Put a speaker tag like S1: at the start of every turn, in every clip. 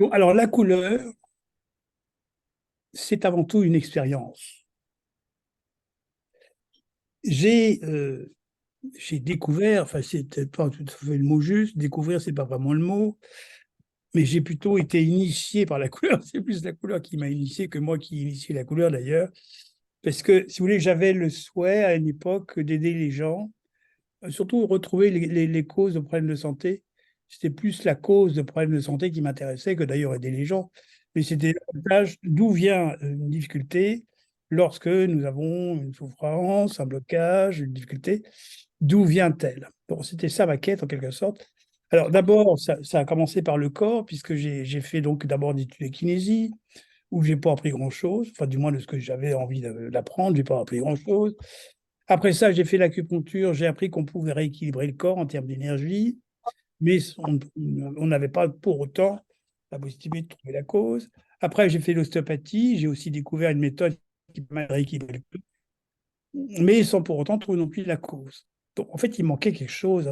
S1: Bon, alors, la couleur, c'est avant tout une expérience. J'ai j'ai découvert, enfin, c'est peut-être pas tout à fait le mot juste, découvrir, c'est pas vraiment le mot, mais j'ai plutôt été initié par la couleur. C'est plus la couleur qui m'a initié que moi qui ai initié la couleur d'ailleurs. Parce que, si vous voulez, j'avais le souhait à une époque d'aider les gens, surtout retrouver les causes de problèmes de santé. C'était plus la cause de problèmes de santé qui m'intéressait que d'ailleurs aider les gens. Mais c'était davantage d'où vient une difficulté lorsque nous avons une souffrance, un blocage, une difficulté. D'où vient-elle? Bon, c'était ça ma quête en quelque sorte. Alors d'abord, ça a commencé par le corps, puisque j'ai fait donc d'abord des études de kinésie, où j'ai pas appris grand-chose, enfin du moins de ce que j'avais envie d'apprendre, j'ai pas appris grand-chose. Après ça, j'ai fait l'acupuncture, j'ai appris qu'on pouvait rééquilibrer le corps en termes d'énergie, mais on n'avait pas pour autant la possibilité de trouver la cause. Après, j'ai fait l'ostéopathie, j'ai aussi découvert une méthode qui permet de rééquilibrer le corps, mais sans pour autant trouver non plus la cause. Donc, en fait, il manquait quelque chose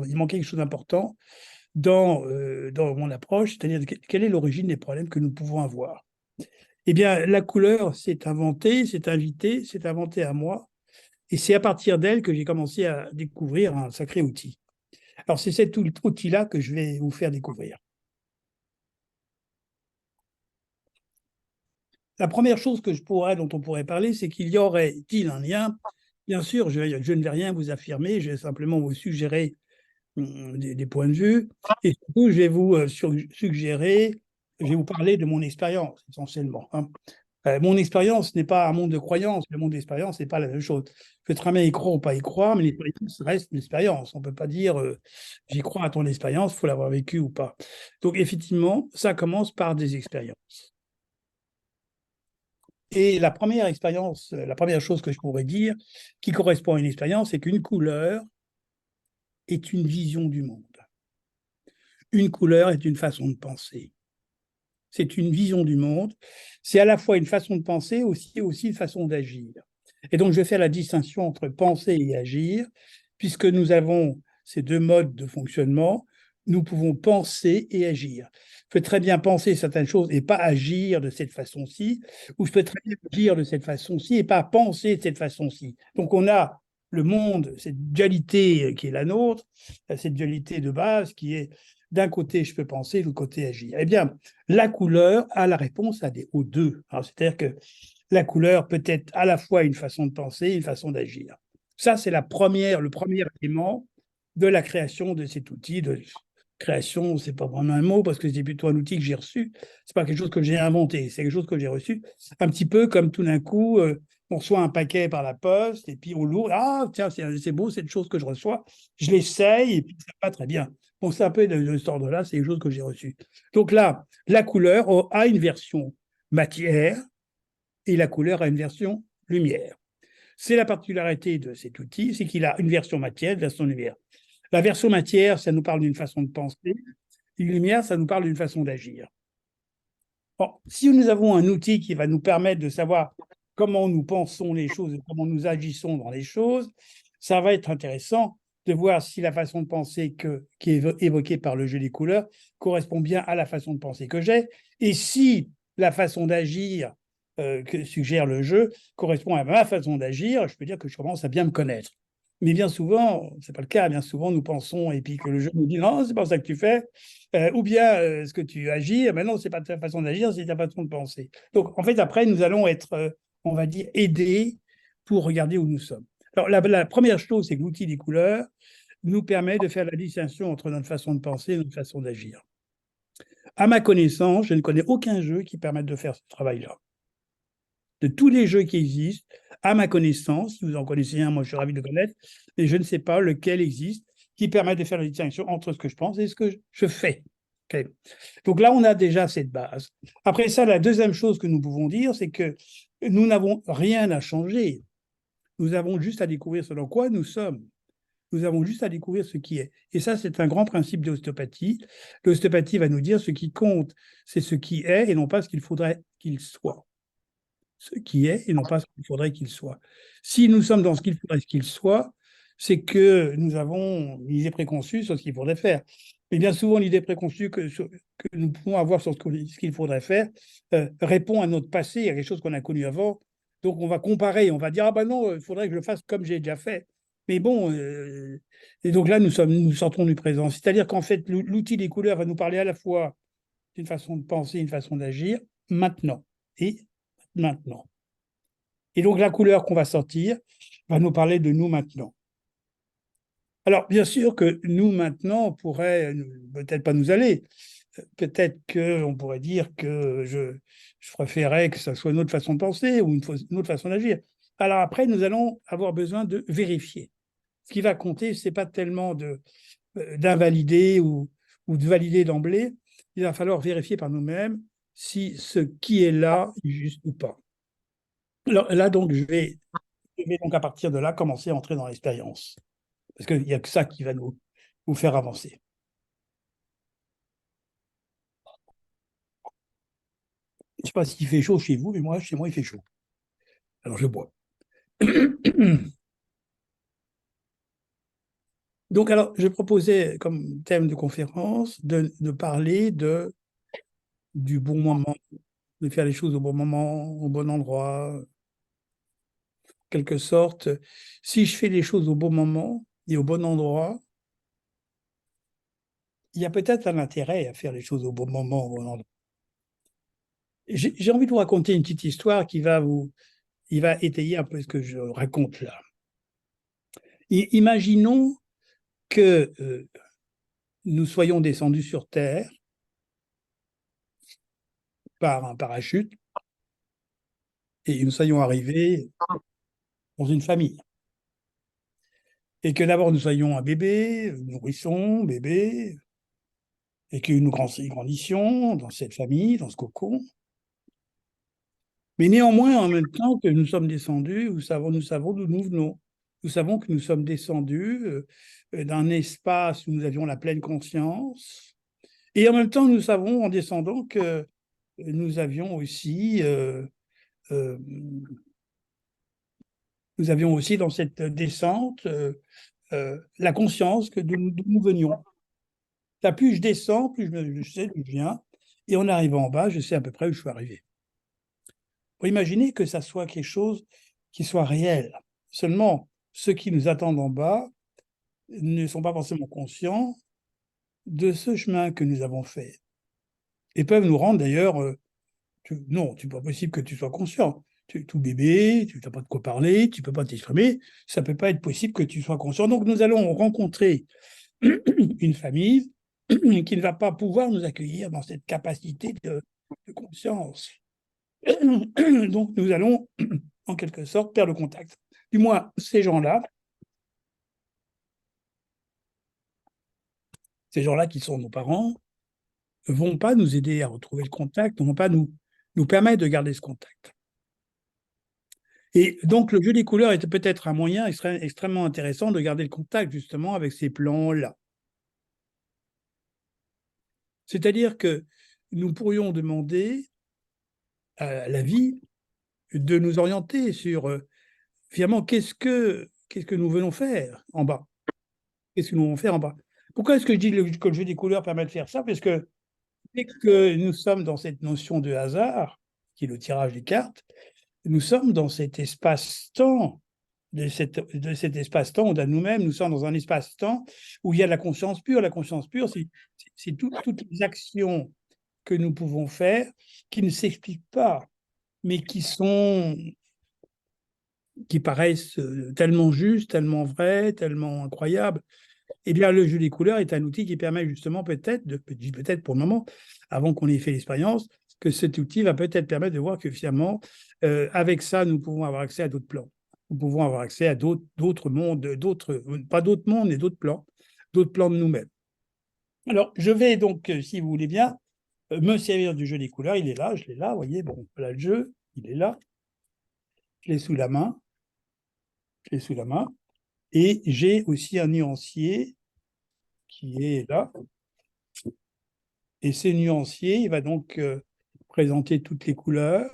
S1: d'important dans mon approche, c'est-à-dire quelle est l'origine des problèmes que nous pouvons avoir. Eh bien, la couleur s'est inventée, s'est inventée à moi, et c'est à partir d'elle que j'ai commencé à découvrir un sacré outil. Alors, c'est cet outil-là que je vais vous faire découvrir. La première chose dont on pourrait parler, c'est qu'il y aurait-il un lien. Bien sûr, je ne vais rien vous affirmer, je vais simplement vous suggérer des points de vue. Et surtout, je vais vous suggérer, je vais vous parler de mon expérience, essentiellement, hein. Mon expérience n'est pas un monde de croyances, le monde d'expérience n'est pas la même chose. Je peux très bien y croire ou pas y croire, mais l'expérience reste une expérience. On ne peut pas dire j'y crois à ton expérience, il faut l'avoir vécu ou pas. Donc, effectivement, ça commence par des expériences. Et la première expérience, la première chose que je pourrais dire qui correspond à une expérience, c'est qu'une couleur est une vision du monde. Une couleur est une façon de penser. C'est une vision du monde. C'est à la fois une façon de penser, aussi une façon d'agir. Et donc, je vais faire la distinction entre penser et agir, puisque nous avons ces deux modes de fonctionnement. Nous pouvons penser et agir. Je peux très bien penser certaines choses et pas agir de cette façon-ci, ou je peux très bien agir de cette façon-ci et pas penser de cette façon-ci. Donc, on a le monde, cette dualité qui est la nôtre, cette dualité de base qui est d'un côté, je peux penser, de l'autre côté, agir. Eh bien, la couleur a la réponse aux deux. C'est-à-dire que la couleur peut être à la fois une façon de penser et une façon d'agir. Ça, c'est le premier élément de la création de cet outil. De création, c'est pas vraiment un mot parce que c'est plutôt un outil que j'ai reçu. C'est pas quelque chose que j'ai inventé, c'est quelque chose que j'ai reçu. Un petit peu comme tout d'un coup, on reçoit un paquet par la poste et puis on l'ouvre. Ah, tiens, c'est beau cette chose que je reçois. Je l'essaye et puis ça va très bien. Bon, c'est un peu de cet ordre-là, c'est quelque chose que j'ai reçu. Donc là, la couleur a une version matière et la couleur a une version lumière. C'est la particularité de cet outil, c'est qu'il a une version matière, une version lumière. La version matière, ça nous parle d'une façon de penser. La lumière, ça nous parle d'une façon d'agir. Bon, si nous avons un outil qui va nous permettre de savoir comment nous pensons les choses et comment nous agissons dans les choses, ça va être intéressant de voir si la façon de penser qui est évoquée par le jeu des couleurs correspond bien à la façon de penser que j'ai, et si la façon d'agir que suggère le jeu correspond à ma façon d'agir, je peux dire que je commence à bien me connaître. Mais bien souvent, ce n'est pas le cas. Bien souvent, nous pensons, et puis que le jeu nous dit non, c'est pas ça que tu fais, ou bien ce que tu agis, mais non, c'est pas ta façon d'agir, c'est ta façon de penser. Donc, en fait, après, nous allons être, on va dire, aidés pour regarder où nous sommes. Alors, la première chose, c'est que l'outil des couleurs nous permet de faire la distinction entre notre façon de penser et notre façon d'agir. À ma connaissance, je ne connais aucun jeu qui permette de faire ce travail-là. De tous les jeux qui existent, à ma connaissance, si vous en connaissez un, moi je suis ravi de le connaître, mais je ne sais pas lequel existe qui permet de faire la distinction entre ce que je pense et ce que je fais. Okay. Donc là, on a déjà cette base. Après ça, la deuxième chose que nous pouvons dire, c'est que nous n'avons rien à changer. Nous avons juste à découvrir ce dans quoi nous sommes. Nous avons juste à découvrir ce qui est. Et ça, c'est un grand principe de l'ostéopathie. L'ostéopathie va nous dire ce qui compte, c'est ce qui est et non pas ce qu'il faudrait qu'il soit. Ce qui est et non pas ce qu'il faudrait qu'il soit. Si nous sommes dans ce qu'il faudrait qu'il soit, c'est que nous avons une idée préconçue sur ce qu'il faudrait faire. Mais bien souvent, l'idée préconçue que nous pouvons avoir sur ce qu'il faudrait faire répond à notre passé, à quelque chose qu'on a connu avant. Donc, on va comparer, on va dire, ah ben non, il faudrait que je le fasse comme j'ai déjà fait. Mais bon, et donc là, nous sortons du présent. C'est-à-dire qu'en fait, l'outil des couleurs va nous parler à la fois d'une façon de penser, une façon d'agir, maintenant et maintenant. Et donc, la couleur qu'on va sortir va nous parler de nous maintenant. Alors, bien sûr que nous, maintenant, on pourrait peut-être pas nous aller. Peut-être qu'on pourrait dire que je préférais que ça soit une autre façon de penser ou une autre façon d'agir. Alors après, nous allons avoir besoin de vérifier. Ce qui va compter, ce n'est pas tellement d'invalider ou de valider d'emblée. Il va falloir vérifier par nous-mêmes si ce qui est là est juste ou pas. Alors là, donc, je vais donc à partir de là commencer à entrer dans l'expérience. Parce qu'il n'y a que ça qui va nous faire avancer. Je ne sais pas s'il fait chaud chez vous, mais moi, chez moi, il fait chaud. Alors, je bois. Donc, alors, je proposais comme thème de conférence de parler du bon moment, de faire les choses au bon moment, au bon endroit, en quelque sorte. Si je fais les choses au bon moment et au bon endroit, il y a peut-être un intérêt à faire les choses au bon moment, au bon endroit. J'ai envie de vous raconter une petite histoire il va étayer un peu ce que je raconte là. Imaginons que nous soyons descendus sur Terre par un parachute et nous soyons arrivés dans une famille. Et que d'abord nous soyons un bébé, nourrisson, bébé, et que nous grandissions dans cette famille, dans ce cocon. Mais néanmoins, en même temps que nous sommes descendus, nous savons d'où nous venons. Nous savons que nous sommes descendus d'un espace où nous avions la pleine conscience. Et en même temps, nous savons en descendant que nous avions aussi, euh, nous avions aussi dans cette descente la conscience que d'où nous venions. Là, plus je descends, plus je sais d'où je viens. Et en arrivant en bas, je sais à peu près où je suis arrivé. Pour imaginer que ça soit quelque chose qui soit réel. Seulement, ceux qui nous attendent en bas ne sont pas forcément conscients de ce chemin que nous avons fait. Et peuvent nous rendre d'ailleurs, non, c'est pas possible que tu sois conscient. Tu es tout bébé, tu n'as pas de quoi parler, tu ne peux pas t'exprimer, ça ne peut pas être possible que tu sois conscient. Donc nous allons rencontrer une famille qui ne va pas pouvoir nous accueillir dans cette capacité de conscience. Donc nous allons, en quelque sorte, perdre le contact. Du moins, ces gens-là qui sont nos parents, ne vont pas nous aider à retrouver le contact, ne vont pas nous permettre de garder ce contact. Et donc, le jeu des couleurs était peut-être un moyen extrêmement intéressant de garder le contact, justement, avec ces plans-là. C'est-à-dire que nous pourrions demander à la vie de nous orienter sur, finalement, qu'est-ce que nous venons faire en bas? Qu'est-ce que nous venons faire en bas? Pourquoi est-ce que je dis que le jeu des couleurs permet de faire ça? Parce que dès que nous sommes dans cette notion de hasard, qui est le tirage des cartes, nous sommes dans cet espace-temps, de cet espace-temps, à nous-mêmes, nous sommes dans un espace-temps où il y a la conscience pure. La conscience pure, c'est toutes les actions que nous pouvons faire qui ne s'expliquent pas, mais qui paraissent tellement justes, tellement vraies, tellement incroyables. Eh bien, le jeu des couleurs est un outil qui permet justement peut-être pour le moment, avant qu'on ait fait l'expérience, que cet outil va peut-être permettre de voir que finalement, avec ça, nous pouvons avoir accès à d'autres plans. Nous pouvons avoir accès à d'autres mondes, pas d'autres mondes, mais d'autres plans de nous-mêmes. Alors, je vais donc, si vous voulez bien, me servir du jeu des couleurs. Il est là, je l'ai là, vous voyez, bon, voilà le jeu, il est là. Je l'ai sous la main, je l'ai sous la main. Et j'ai aussi un nuancier qui est là. Et ce nuancier, il va donc présenter toutes les couleurs.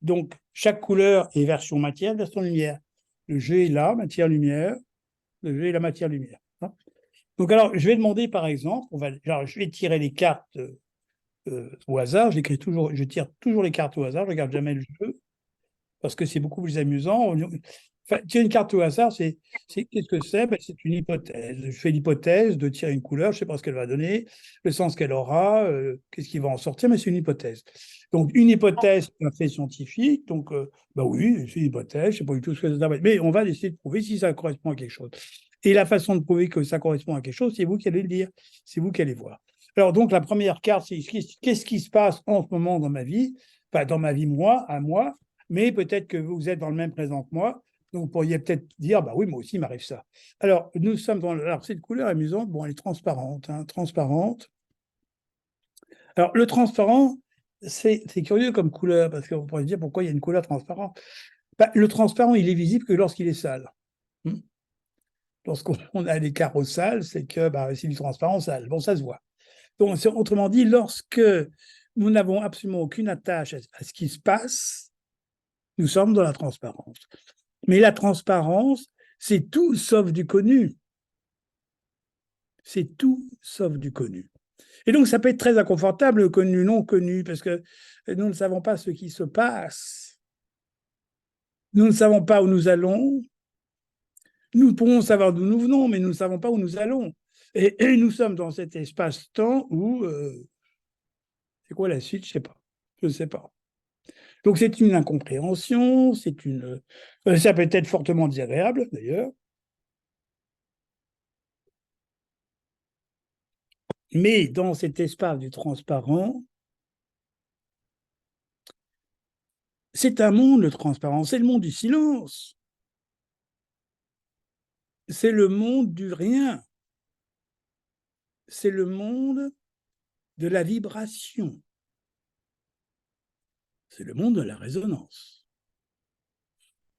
S1: Donc, chaque couleur est version matière, version lumière. Le jeu est là, matière-lumière. Le jeu est la matière-lumière. Donc, alors, je vais demander, par exemple, je vais tirer les cartes au hasard. Je tire toujours les cartes au hasard, je ne regarde jamais le jeu, parce que c'est beaucoup plus amusant. Enfin, tirer une carte au hasard, qu'est-ce que c'est? Ben, c'est une hypothèse. Je fais l'hypothèse de tirer une couleur, je ne sais pas ce qu'elle va donner, le sens qu'elle aura, qu'est-ce qui va en sortir, mais c'est une hypothèse. Donc, une hypothèse, c'est un fait scientifique, donc, bah oui, c'est une hypothèse, je ne sais pas du tout ce que ça va être, mais on va essayer de prouver si ça correspond à quelque chose. Et la façon de prouver que ça correspond à quelque chose, c'est vous qui allez le dire, c'est vous qui allez voir. Alors, donc, la première carte, c'est qu'est-ce qui se passe en ce moment dans ma vie, enfin, dans ma vie, moi, à moi, mais peut-être que vous êtes dans le même présent que moi, donc vous pourriez peut-être dire, bah oui, moi aussi, il m'arrive ça. Alors, nous sommes dans... Alors, cette couleur amusante, bon, elle est transparente, hein, transparente. Alors, le transparent, c'est curieux comme couleur, parce qu'on pourrait se dire pourquoi il y a une couleur transparente. Bah, le transparent, il est visible que lorsqu'il est sale. Lorsqu'on a des carreaux sales, c'est que bah, c'est du transparent sale. Bon, ça se voit. Donc, autrement dit, lorsque nous n'avons absolument aucune attache à ce qui se passe, nous sommes dans la transparence. Mais la transparence, c'est tout sauf du connu. C'est tout sauf du connu. Et donc, ça peut être très inconfortable, le connu, non connu, parce que nous ne savons pas ce qui se passe. Nous ne savons pas où nous allons. Nous pourrons savoir d'où nous venons, mais nous ne savons pas où nous allons. Et nous sommes dans cet espace-temps où... c'est quoi la suite? Je ne sais pas. Je ne sais pas. Donc, c'est une incompréhension, ça peut être fortement désagréable, d'ailleurs. Mais dans cet espace du transparent, c'est un monde, le transparent, c'est le monde du silence. C'est le monde du rien. C'est le monde de la vibration. C'est le monde de la résonance.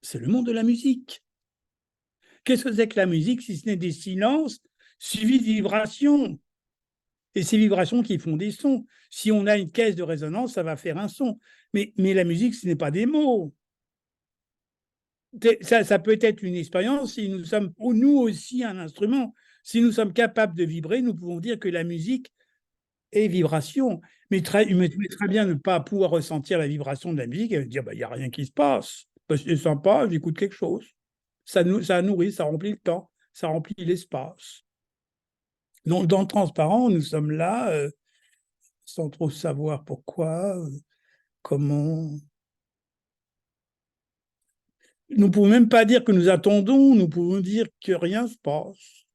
S1: C'est le monde de la musique. Qu'est-ce que c'est que la musique si ce n'est des silences suivis de vibrations? Et ces vibrations qui font des sons. Si on a une caisse de résonance, ça va faire un son. Mais la musique, ce n'est pas des mots. Ça peut être une expérience si nous sommes, nous aussi, un instrument. Si nous sommes capables de vibrer, nous pouvons dire que la musique est vibration. Mais très bien ne pas pouvoir ressentir la vibration de la musique et dire, bah, il n'y a rien qui se passe. Bah, c'est sympa, j'écoute quelque chose. Ça nourrit, ça remplit le temps, ça remplit l'espace. Donc, dans le transparent, nous sommes là, sans trop savoir pourquoi, comment. Nous ne pouvons même pas dire que nous attendons, nous pouvons dire que rien ne se passe.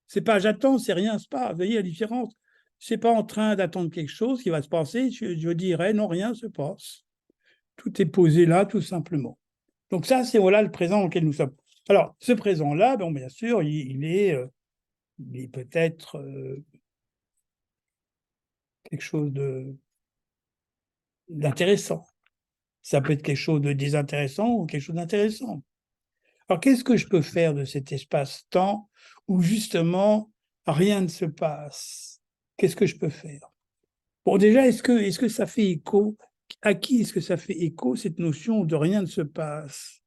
S1: C'est pas j'attends, c'est rien ne se passe. Vous voyez la différence? Je ne suis pas en train d'attendre quelque chose qui va se passer, je dirais non, rien ne se passe. Tout est posé là, tout simplement. Donc ça, c'est voilà le présent dans lequel nous sommes. Alors, ce présent-là, bon, bien sûr, il est peut-être quelque chose d'intéressant. Ça peut être quelque chose de désintéressant ou quelque chose d'intéressant. Alors, qu'est-ce que je peux faire de cet espace-temps où justement rien ne se passe? Qu'est-ce que je peux faire? Bon, déjà, est-ce que ça fait écho? À qui est-ce que ça fait écho, cette notion de rien ne se passe?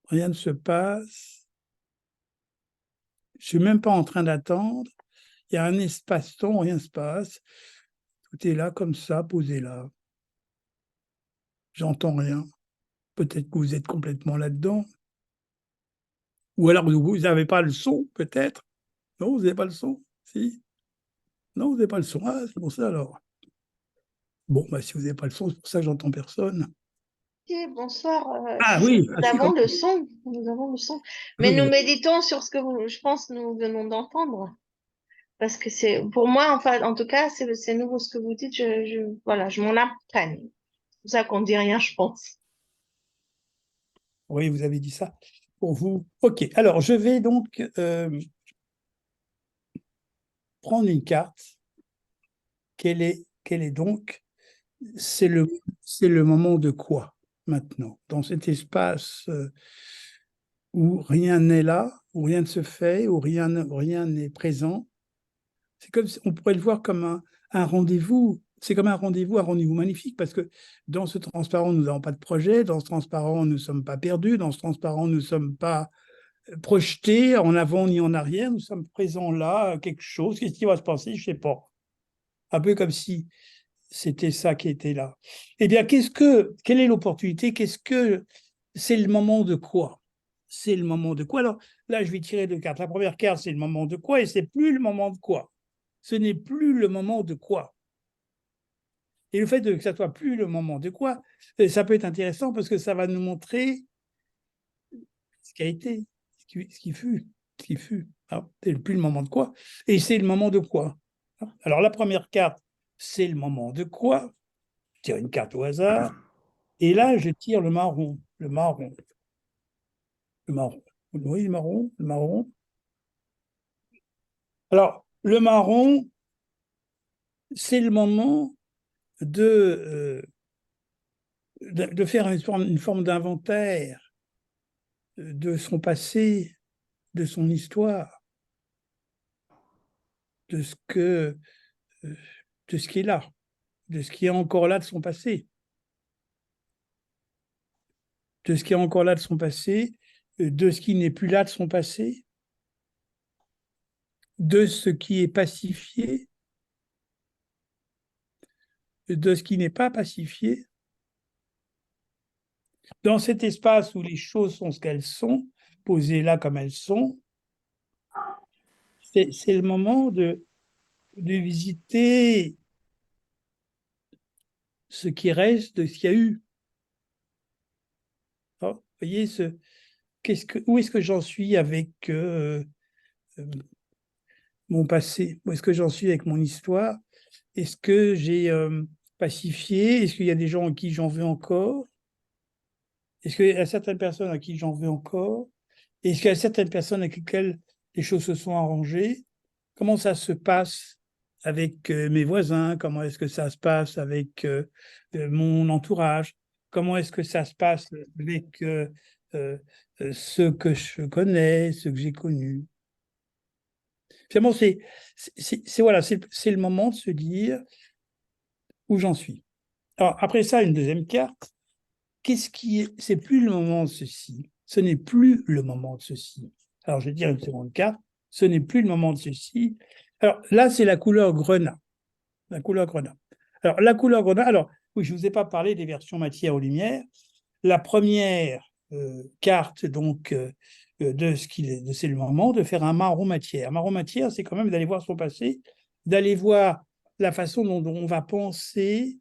S1: Rien ne se passe. Je suis même pas en train d'attendre. Il y a un espace-temps, rien ne se passe. Tout est là, comme ça, posé là. J'entends rien. Peut-être que vous êtes complètement là-dedans. Ou alors vous n'avez pas le son, peut-être. Non, vous n'avez pas le son? Si? Non, vous n'avez pas le son. Ah, c'est pour ça alors. Bon, bah, si vous n'avez pas le son, c'est pour ça que j'entends personne.
S2: Ok, bonsoir.
S1: Ah
S2: Si,
S1: oui,
S2: nous
S1: ah, si,
S2: avons
S1: quand
S2: le son. Nous avons le son. Mais nous
S1: même.
S2: méditons sur ce que je pense, nous venons d'entendre. Parce que c'est, pour moi, enfin, en tout cas, c'est nouveau ce que vous dites. Voilà, je m'en imprègne. C'est pour ça qu'on dit rien, je pense.
S1: Oui, vous avez dit ça pour vous. OK, alors je vais donc prendre une carte. Quelle est donc? C'est le moment de quoi maintenant? Dans cet espace où rien n'est là, où rien ne se fait, où rien n'est présent. C'est comme on pourrait le voir comme un rendez-vous. C'est comme un rendez-vous magnifique, parce que dans ce transparent, nous n'avons pas de projet, dans ce transparent, nous ne sommes pas perdus, dans ce transparent, nous ne sommes pas projetés en avant ni en arrière. Nous sommes présents là, quelque chose. Qu'est-ce qui va se passer? Je ne sais pas. Un peu comme si c'était ça qui était là. Eh bien, quelle est l'opportunité? C'est le moment de quoi? C'est le moment de quoi? Alors là, je vais tirer deux cartes. La première carte, c'est le moment de quoi, et c'est plus le moment de quoi. Ce n'est plus le moment de quoi. Et le fait que ça soit plus le moment de quoi, ça peut être intéressant parce que ça va nous montrer ce qui a été, ce qui fut. C'est plus le moment de quoi, et c'est le moment de quoi. Alors la première carte, c'est le moment de quoi. Je tire une carte au hasard, et là je tire le marron, le marron, le marron. Oui, le marron, le marron. Alors le marron, c'est le moment de faire une forme d'inventaire de son passé, de son histoire, de ce que, de ce qui est là, de ce qui est encore là de son passé, de ce qui est encore là de son passé, de ce qui n'est plus là de son passé, de ce qui est pacifié, de ce qui n'est pas pacifié. Dans cet espace où les choses sont ce qu'elles sont, posées là comme elles sont, c'est le moment de visiter ce qui reste de ce qu'il y a eu. Alors, vous voyez, où est-ce que j'en suis avec euh, mon passé? Où est-ce que j'en suis avec mon histoire? Est-ce que j'ai pacifié? Est-ce qu'il y a des gens à qui j'en veux encore? Est-ce qu'il y a certaines personnes à qui j'en veux encore? Est-ce qu'il y a certaines personnes avec lesquelles les choses se sont arrangées? Comment ça se passe avec mes voisins? Comment est-ce que ça se passe avec mon entourage? Comment est-ce que ça se passe avec euh, ceux que je connais, ceux que j'ai connus? Finalement, voilà, c'est le moment de se dire où j'en suis. Alors, après ça, une deuxième carte. C'est plus le moment de ceci. Ce n'est plus le moment de ceci. Alors, je vais dire une seconde carte. Ce n'est plus le moment de ceci. Alors, là, c'est la couleur grenat. La couleur grenat. Alors, la couleur grenat, alors, oui, je ne vous ai pas parlé des versions matière ou lumière. La première carte, donc, c'est le moment de faire un marron matière. Un marron matière, c'est quand même d'aller voir son passé, d'aller voir la façon dont on va penser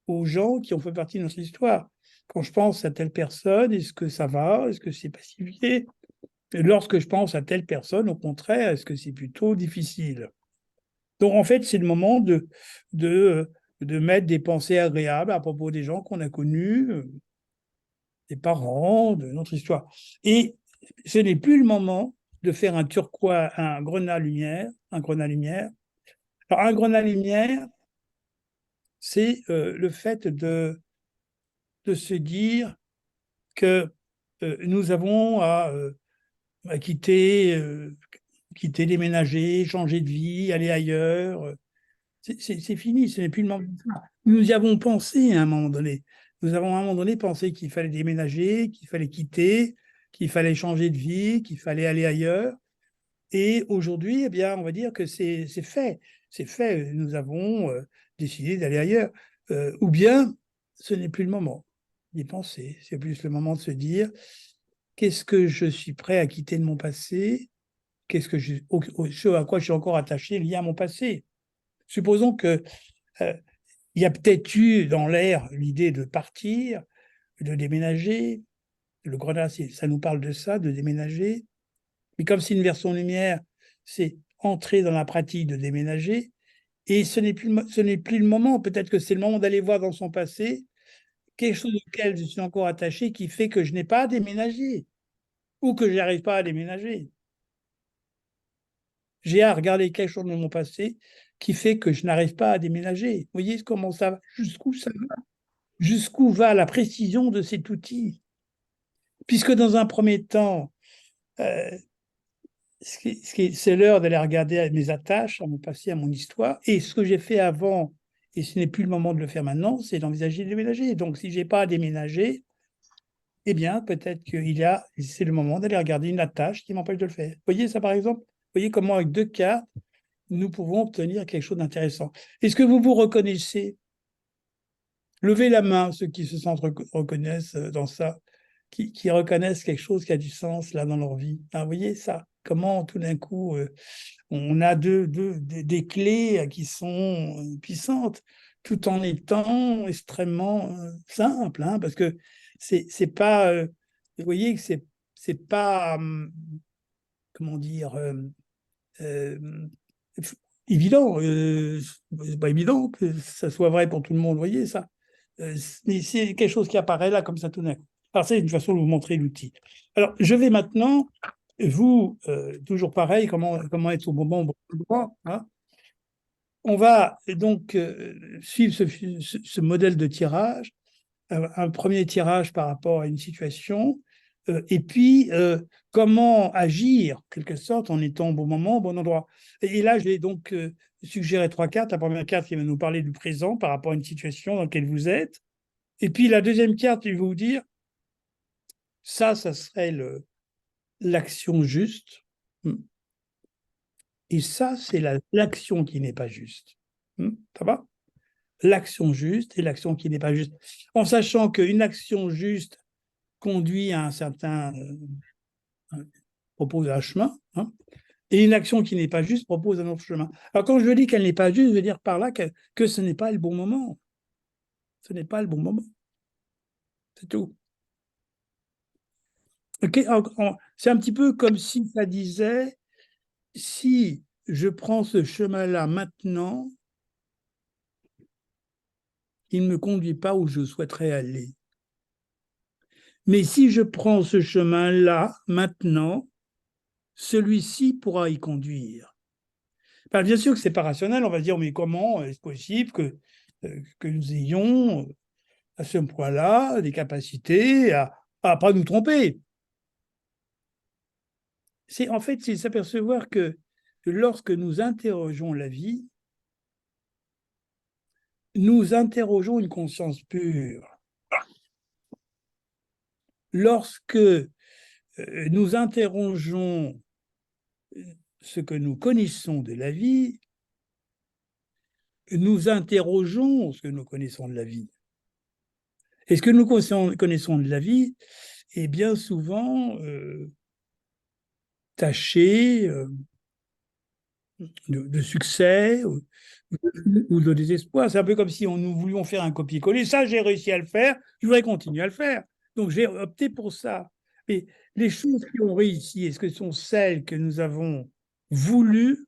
S1: aux gens qui ont fait partie de notre histoire. Quand je pense à telle personne, est-ce que ça va? Est-ce que c'est pacifié? Et lorsque je pense à telle personne, au contraire, est-ce que c'est plutôt difficile? Donc, en fait, c'est le moment de mettre des pensées agréables à propos des gens qu'on a connus, des parents, de notre histoire. Et ce n'est plus le moment de faire un turquoise, un grenat lumière, un grenat lumière. Alors, un grenat lumière, c'est le fait de se dire que nous avons à quitter, déménager, changer de vie, aller ailleurs. C'est fini, ce n'est plus le moment. Nous y avons pensé à un moment donné. Nous avons à un moment donné pensé qu'il fallait déménager, qu'il fallait quitter, qu'il fallait changer de vie, qu'il fallait aller ailleurs. Et aujourd'hui, eh bien, on va dire que c'est fait. C'est fait. Nous avons décidé d'aller ailleurs. Ou bien, ce n'est plus le moment d'y penser. C'est plus le moment de se dire qu'est-ce que je suis prêt à quitter de mon passé, ce à quoi je suis encore attaché lié à mon passé. Supposons que il y a peut-être eu dans l'air l'idée de partir, de déménager. Le grenat, ça nous parle de ça, de déménager. Mais comme c'est une version lumière, c'est entrer dans la pratique de déménager. Et ce n'est plus le moment. Peut-être que c'est le moment d'aller voir dans son passé quelque chose auquel je suis encore attaché qui fait que je n'ai pas à déménager ou que je n'arrive pas à déménager. J'ai à regarder quelque chose de mon passé qui fait que je n'arrive pas à déménager. Vous voyez comment ça va? Jusqu'où ça va? Jusqu'où va la précision de cet outil? Puisque dans un premier temps, euh, c'est l'heure d'aller regarder mes attaches, à mon passé, à mon histoire, et ce que j'ai fait avant, et ce n'est plus le moment de le faire maintenant, c'est d'envisager de déménager. Donc, si je n'ai pas à déménager, eh bien, peut-être c'est le moment d'aller regarder une attache qui m'empêche de le faire. Vous voyez ça, par exemple? Vous voyez comment, avec 2 cartes, nous pouvons obtenir quelque chose d'intéressant. Est-ce que vous vous reconnaissez? Levez la main, ceux qui se sentent reconnaissent dans ça, qui reconnaissent quelque chose qui a du sens là dans leur vie. Ah, vous voyez ça? Comment tout d'un coup, on a des clés qui sont puissantes, tout en étant extrêmement simple, hein, parce que c'est pas, vous voyez que c'est pas, comment dire, euh, évident. C'est pas évident que ça soit vrai pour tout le monde, vous voyez ça. Mais c'est quelque chose qui apparaît là comme ça tout d'un coup. Alors, c'est une façon de vous montrer l'outil. Alors, je vais maintenant, vous, toujours pareil, comment être au bon endroit, hein. On va donc suivre ce modèle de tirage, un premier tirage par rapport à une situation, et puis comment agir, en quelque sorte, en étant au bon moment, au bon endroit. Et là, j'ai donc suggéré 3 cartes. La première carte qui va nous parler du présent par rapport à une situation dans laquelle vous êtes. Et puis la deuxième carte, il va vous dire, ça serait l'action juste. Et ça, c'est l'action qui n'est pas juste. Ça va? L'action juste et l'action qui n'est pas juste. En sachant qu'une action juste conduit à un certain, propose un chemin, hein, et une action qui n'est pas juste propose un autre chemin. Alors quand je dis qu'elle n'est pas juste, je veux dire par là que ce n'est pas le bon moment. Ce n'est pas le bon moment. C'est tout. Okay, c'est un petit peu comme si ça disait, si je prends ce chemin-là maintenant, il ne me conduit pas où je souhaiterais aller. Mais si je prends ce chemin-là maintenant, celui-ci pourra y conduire. Enfin, bien sûr que ce n'est pas rationnel, on va se dire, mais comment est-ce possible que nous ayons à ce point-là des capacités à ne pas nous tromper? En fait, c'est s'apercevoir que lorsque nous interrogeons la vie, nous interrogeons une conscience pure. Lorsque nous interrogeons ce que nous connaissons de la vie, nous interrogeons ce que nous connaissons de la vie. Et ce que nous connaissons de la vie est bien souvent taché de succès ou de désespoir. C'est un peu comme si nous voulions faire un copier-coller. Ça, j'ai réussi à le faire, je voudrais continuer à le faire. Donc, j'ai opté pour ça. Mais les choses qui ont réussi, est-ce que ce sont celles que nous avons voulues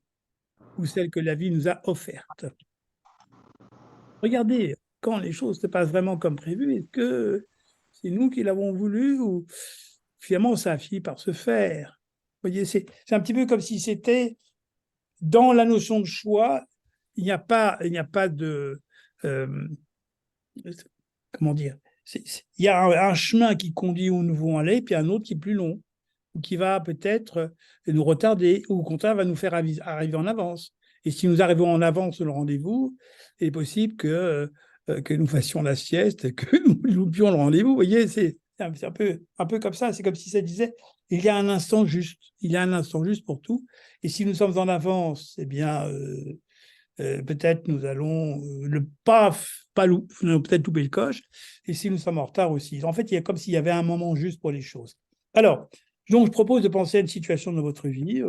S1: ou celles que la vie nous a offertes? Regardez, quand les choses se passent vraiment comme prévu, est-ce que c'est nous qui l'avons voulu ou finalement ça a fini par se faire? Vous voyez, c'est un petit peu comme si c'était dans la notion de choix, il n'y a pas de euh, comment dire, il y a un chemin qui conduit où nous voulons aller, puis un autre qui est plus long, ou qui va peut-être nous retarder, ou au contraire va nous faire arriver en avance. Et si nous arrivons en avance sur le rendez-vous, il est possible que nous fassions la sieste, que nous loupions le rendez-vous. Vous voyez, c'est un peu comme ça. C'est comme si ça disait, il y a un instant juste. Il y a un instant juste pour tout. Et si nous sommes en avance, eh bien, peut-être nous allons peut-être louper le coche. Et si nous sommes en retard aussi. En fait, il y a comme s'il y avait un moment juste pour les choses. Alors, donc, je propose de penser à une situation de votre vie,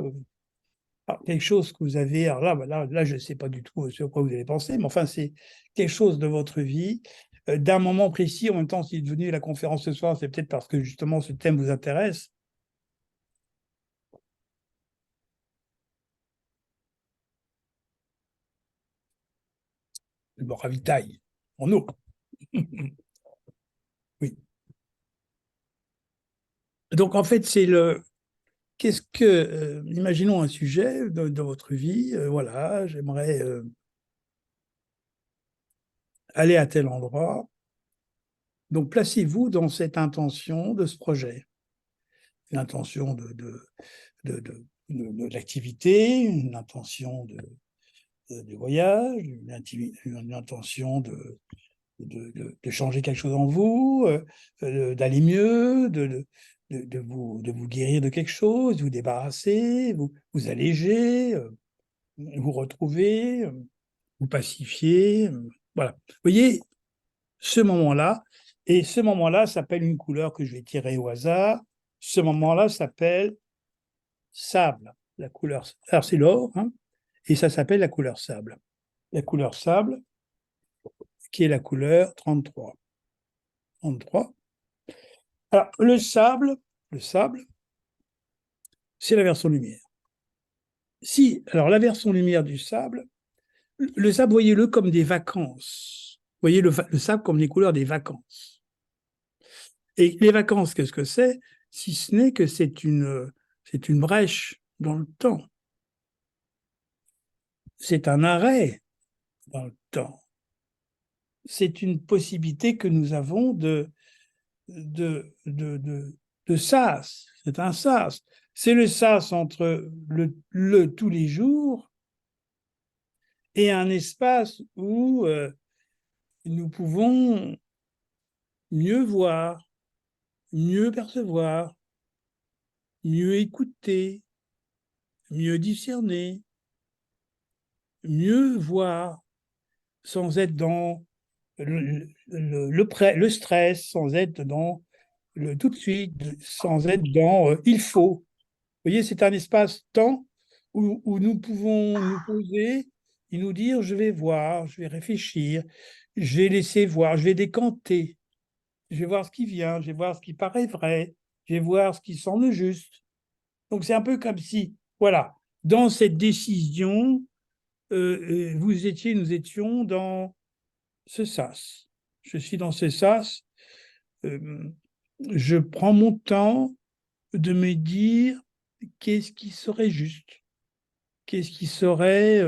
S1: quelque chose que vous avez. Alors là, je ne sais pas du tout sur quoi vous allez penser, mais enfin, c'est quelque chose de votre vie, d'un moment précis. En même temps, s'il est devenu la conférence ce soir, c'est peut-être parce que justement ce thème vous intéresse. Je me ravitaille en eau. Oui. Donc, en fait, c'est qu'est-ce que, imaginons un sujet de votre vie, voilà, j'aimerais aller à tel endroit. Donc, placez-vous dans cette intention de ce projet, l'intention de l'activité, une intention de voyage, une intention de changer quelque chose en vous, d'aller mieux, de vous guérir de quelque chose, vous débarrasser, vous alléger, vous retrouver, vous pacifier. Voilà. Vous voyez, ce moment-là, et ce moment-là s'appelle une couleur que je vais tirer au hasard. Ce moment-là s'appelle sable. La couleur, alors c'est l'or, hein, et ça s'appelle la couleur sable. La couleur sable, qui est la couleur 33. 33. Alors, le sable, c'est la version lumière. Alors la version lumière du sable, le sable, voyez-le comme des vacances. Voyez le sable comme les couleurs des vacances. Et les vacances, qu'est-ce que c'est? Si ce n'est que c'est une brèche dans le temps. C'est un arrêt dans le temps. C'est une possibilité que nous avons de sas. C'est un sas. C'est le sas entre le tous les jours et un espace où nous pouvons mieux voir, mieux percevoir, mieux écouter, mieux discerner, mieux voir, sans être dans le stress, sans être dans le tout de suite, sans être dans il faut. Vous voyez, c'est un espace-temps où nous pouvons nous poser et nous dire je vais voir, je vais réfléchir, je vais laisser voir, je vais décanter, je vais voir ce qui vient, je vais voir ce qui paraît vrai, je vais voir ce qui semble juste. Donc c'est un peu comme si, voilà, dans cette décision, nous étions dans ce sas. Je suis dans ce sas. Je prends mon temps de me dire qu'est-ce qui serait juste, qu'est-ce qui serait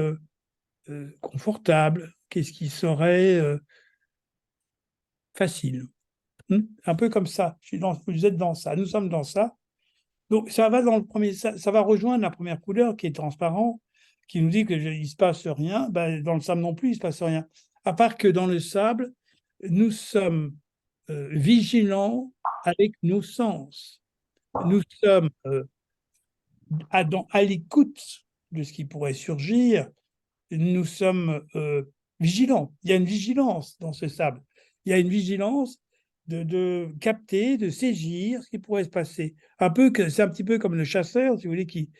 S1: confortable, qu'est-ce qui serait facile. Un peu comme ça. Vous êtes dans ça. Nous sommes dans ça. Donc ça va dans le premier, ça va rejoindre la première couleur qui est transparent, qui nous dit que il se passe rien. Ben, dans le sable non plus, il se passe rien. À part que dans le sable, nous sommes vigilants avec nos sens. Nous sommes à l'écoute de ce qui pourrait surgir. Nous sommes vigilants. Il y a une vigilance dans ce sable. Il y a une vigilance de capter, de saisir ce qui pourrait se passer. C'est un petit peu comme le chasseur, si vous voulez, qui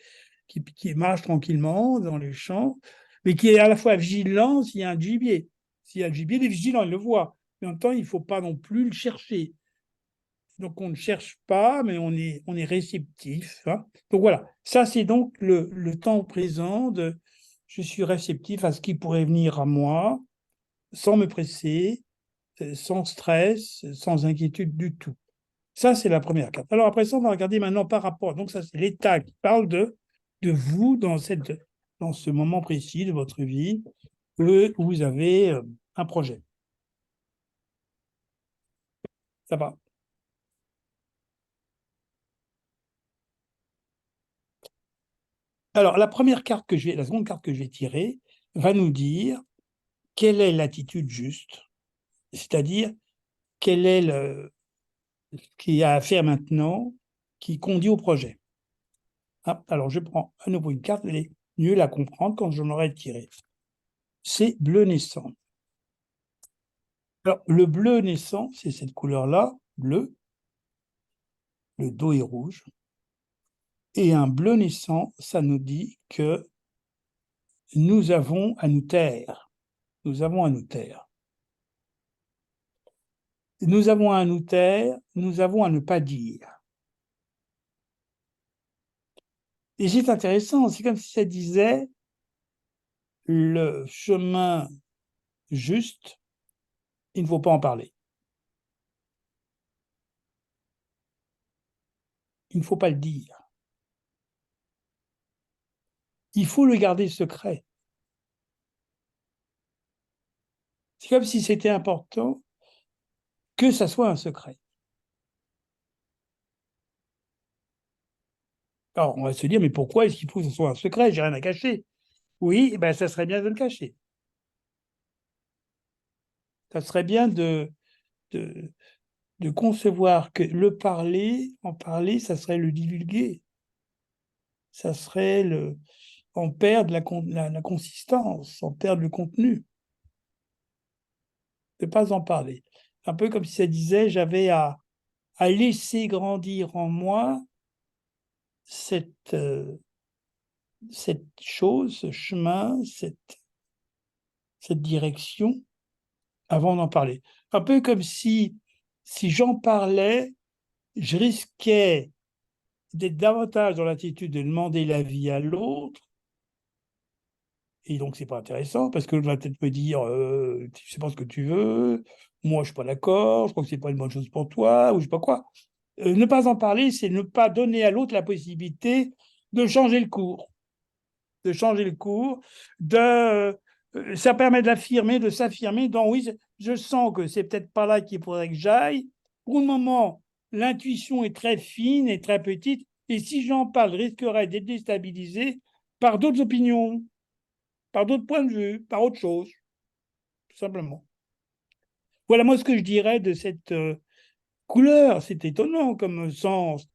S1: marche tranquillement dans les champs, mais qui est à la fois vigilant s'il y a un gibier. S'il y a le gibier, il est vigilant, il le voit. Mais en même temps, il ne faut pas non plus le chercher. Donc on ne cherche pas, mais on est réceptif. Hein. Donc voilà, ça c'est donc le temps présent de je suis réceptif à ce qui pourrait venir à moi, sans me presser, sans stress, sans inquiétude du tout. Ça, c'est la première carte. Alors après ça, on va regarder maintenant par rapport. Donc ça, c'est l'état qui parle de vous dans ce moment précis de votre vie où vous avez un projet. Ça va. Alors, la seconde carte que je vais tirer va nous dire quelle est l'attitude juste, c'est-à-dire quel est ce qu'il y a à faire maintenant qui conduit au projet. Ah, alors, je prends à nouveau une carte, vous allez mieux la comprendre quand je l'aurai tirée. C'est bleu naissant. Alors, le bleu naissant, c'est cette couleur-là, bleu, le dos est rouge. Et un bleu naissant, ça nous dit que nous avons à nous taire. Nous avons à nous taire. Nous avons à nous taire, nous avons à ne pas dire. Et c'est intéressant, c'est comme si ça disait le chemin juste, il ne faut pas en parler. Il ne faut pas le dire. Il faut le garder secret. C'est comme si c'était important que ça soit un secret. Alors, on va se dire, mais pourquoi est-ce qu'il faut que ce soit un secret? J'ai rien à cacher. Oui, ben, ça serait bien de le cacher. ça serait bien de concevoir que le parler, en parler, ça serait le divulguer. Ça serait en perdre la consistance, en perdre le contenu. De ne pas en parler. Un peu comme si ça disait, j'avais à laisser grandir en moi cette chose, ce chemin, cette direction, avant d'en parler. Un peu comme si j'en parlais, je risquais d'être davantage dans l'attitude de demander l'avis à l'autre, et donc c'est pas intéressant, parce que l'autre va peut-être me dire tu sais pas ce que tu veux, moi je suis pas d'accord, je crois que c'est pas une bonne chose pour toi, ou je sais pas quoi. Ne pas en parler, c'est ne pas donner à l'autre la possibilité de changer le cours, de changer le cours, ça permet d'affirmer, de s'affirmer. Donc oui, je sens que c'est peut-être pas là qu'il faudrait que j'aille. Pour le moment, l'intuition est très fine et très petite, et si j'en parle, je risquerais d'être déstabilisé par d'autres opinions, par d'autres points de vue, par autre chose, tout simplement. Voilà moi ce que je dirais de cette couleur. C'est étonnant comme sens.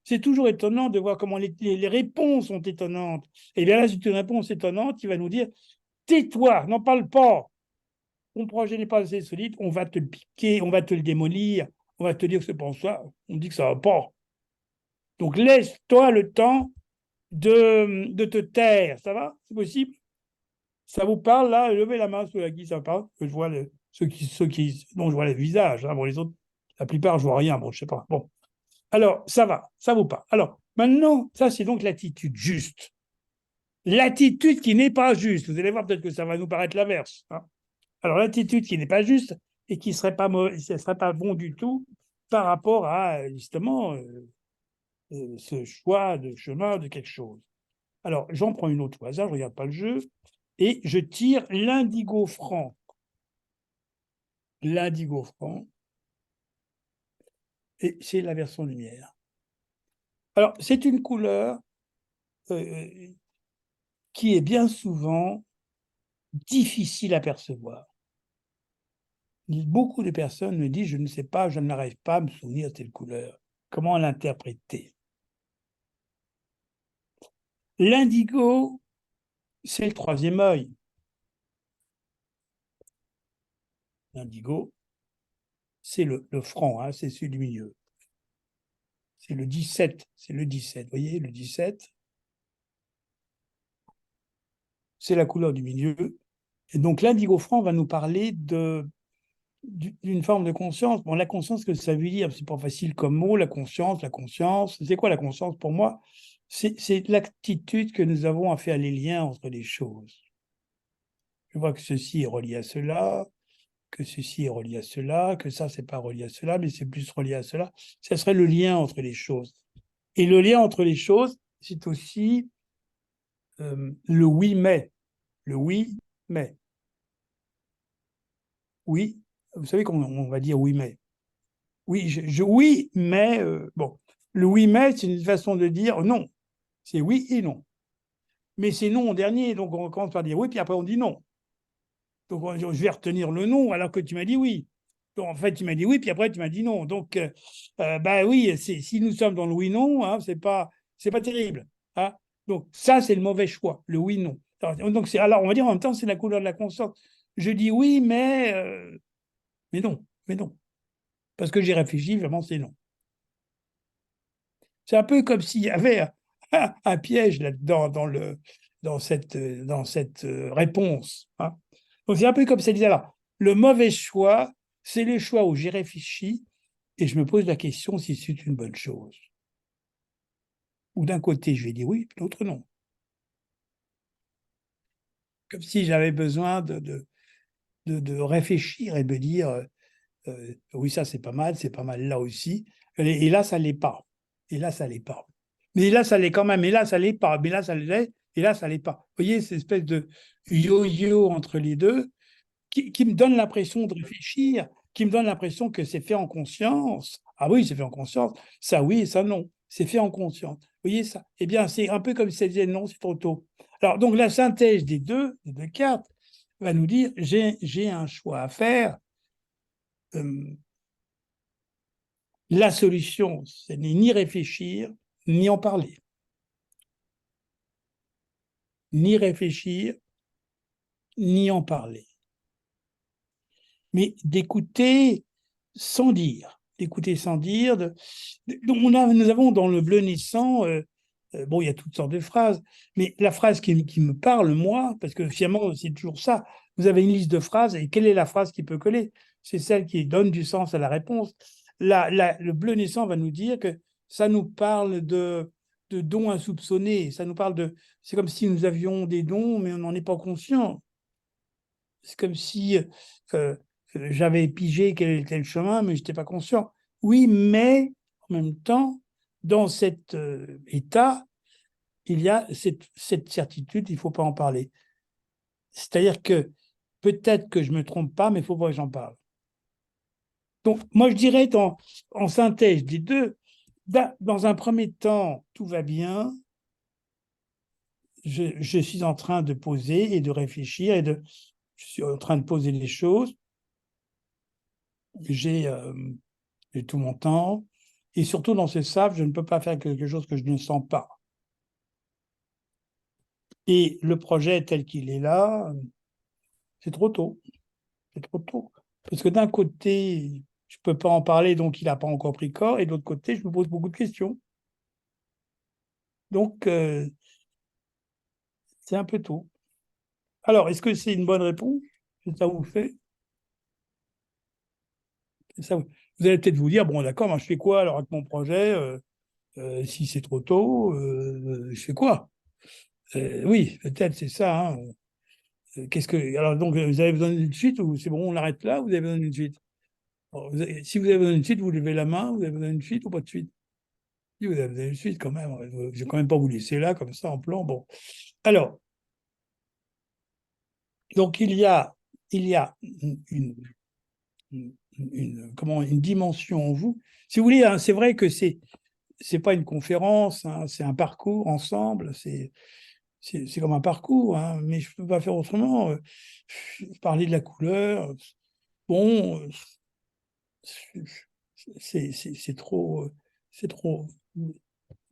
S1: C'est toujours étonnant de voir comment les réponses sont étonnantes. Et bien là, c'est une réponse étonnante qui va nous dire tais-toi, n'en parle pas. Ton projet n'est pas assez solide, on va te le piquer, on va te le démolir, on va te dire que c'est pour ça. On dit que ça va pas. Donc laisse-toi le temps de te taire. Ça va? C'est possible? Ça vous parle là? Levez la main ceux à qui ça parle, que je vois ceux dont je vois le visage. Hein. Bon, les autres, la plupart, je vois rien. Bon, je sais pas. Bon. Alors, ça va, ça vous parle. Alors, maintenant, ça, c'est donc l'attitude juste. L'attitude qui n'est pas juste. Vous allez voir, peut-être que ça va nous paraître l'inverse. Hein. Alors, l'attitude qui n'est pas juste et qui ne serait pas bon du tout par rapport à, justement, ce choix de chemin de quelque chose. Alors, j'en prends une autre au hasard, je ne regarde pas le jeu, et je tire l'indigo franc. L'indigo franc, et c'est la version lumière. Alors, c'est une couleur qui est bien souvent difficile à percevoir. Beaucoup de personnes me disent, je ne sais pas, je n'arrive pas à me souvenir de telle couleur. Comment l'interpréter? L'indigo, c'est le troisième œil. L'indigo, c'est le franc, hein, c'est celui du milieu. C'est le 17, c'est le 17. Vous voyez, le 17, c'est la couleur du milieu. Et donc l'indigo franc va nous parler d'une forme de conscience. Bon, la conscience, que ça veut dire, c'est pas facile comme mot, la conscience, c'est quoi la conscience pour moi? C'est l'attitude que nous avons à faire les liens entre les choses. Je vois que ceci est relié à cela, que ceci est relié à cela, que ça, c'est pas relié à cela, mais c'est plus relié à cela. Ça serait le lien entre les choses. Et le lien entre les choses, c'est aussi le oui, mais. Le oui, mais. Oui, vous savez qu'on va dire oui, mais. Oui, oui, mais bon, le oui, mais, c'est une façon de dire non. C'est oui et non. Mais c'est non en dernier, donc on commence par dire oui, puis après on dit non. Donc je vais retenir le non alors que tu m'as dit oui. Donc, en fait, tu m'as dit oui, puis après tu m'as dit non. Donc, bah oui, si nous sommes dans le oui-non, hein, c'est pas terrible. Hein. Donc ça, c'est le mauvais choix, le oui-non. Alors on va dire en même temps, c'est la couleur de la conscience. Je dis oui, mais non, mais non. Parce que j'ai réfléchi, vraiment, c'est non. C'est un peu comme s'il y avait un piège là-dedans, dans cette réponse. Hein. Donc, c'est un peu comme ça disait là. Le mauvais choix, c'est les choix où j'ai réfléchi et je me pose la question si c'est une bonne chose. Ou d'un côté, je vais dire oui, puis l'autre non. Comme si j'avais besoin de réfléchir et de me dire oui, ça c'est pas mal là aussi. Et là, ça l'est pas. Et là, ça l'est pas. Mais là, ça l'est quand même. Et là, ça l'est pas. Mais là, ça l'est. Et là, ça l'est pas. Vous voyez, cette espèce de yo-yo entre les deux qui me donne l'impression de réfléchir, qui me donne l'impression que c'est fait en conscience. Ah oui, c'est fait en conscience. Ça oui et ça non. C'est fait en conscience. Vous voyez ça? Eh bien, c'est un peu comme si ça disait non, c'est trop tôt. Alors, donc, la synthèse des deux cartes va nous dire j'ai un choix à faire. la solution, ce n'est ni réfléchir, ni en parler. Ni réfléchir, ni en parler. Mais d'écouter sans dire. D'écouter sans dire. Nous avons dans le bleu naissant, bon, il y a toutes sortes de phrases, mais la phrase qui me parle, moi, parce que finalement, c'est toujours ça, vous avez une liste de phrases, et quelle est la phrase qui peut coller? C'est celle qui donne du sens à la réponse. Le bleu naissant va nous dire que ça nous parle de dons insoupçonnés, ça nous parle de... C'est comme si nous avions des dons, mais on n'en est pas conscient. C'est comme si j'avais pigé quel était le chemin, mais je n'étais pas conscient. Oui, mais en même temps, dans cet état, il y a cette certitude, il ne faut pas en parler. C'est-à-dire que peut-être que je ne me trompe pas, mais il ne faut pas que j'en parle. Donc, moi, je dirais, en synthèse des deux, dans un premier temps, tout va bien. Je suis en train de poser et de réfléchir, je suis en train de poser les choses. J'ai tout mon temps. Et surtout, dans ce SAF, je ne peux pas faire quelque chose que je ne sens pas. Et le projet tel qu'il est là, c'est trop tôt. C'est trop tôt. Parce que d'un côté, je ne peux pas en parler, donc il n'a pas encore pris corps. Et de l'autre côté, je me pose beaucoup de questions. Donc, c'est un peu tôt. Alors, est-ce que c'est une bonne réponse? C'est ça vous fait? Ça, vous allez peut-être vous dire, bon, d'accord, moi, je fais quoi alors avec mon projet si c'est trop tôt, je fais quoi? Oui, peut-être, c'est ça. Hein. Alors, donc, vous avez besoin d'une suite ou c'est bon, on l'arrête là, ou vous avez besoin d'une suite? Alors, si vous avez besoin d'une suite, vous levez la main, vous avez besoin d'une suite ou pas de suite? Si vous avez besoin d'une suite, quand même. Je ne vais quand même pas vous laisser là, comme ça, en plan. Bon. Alors, donc, il y a une dimension en vous. Si vous voulez, hein, c'est vrai que c'est pas une conférence, hein, c'est un parcours ensemble, c'est comme un parcours, hein, mais je ne peux pas faire autrement. Parler de la couleur, bon, c'est trop, c'est trop,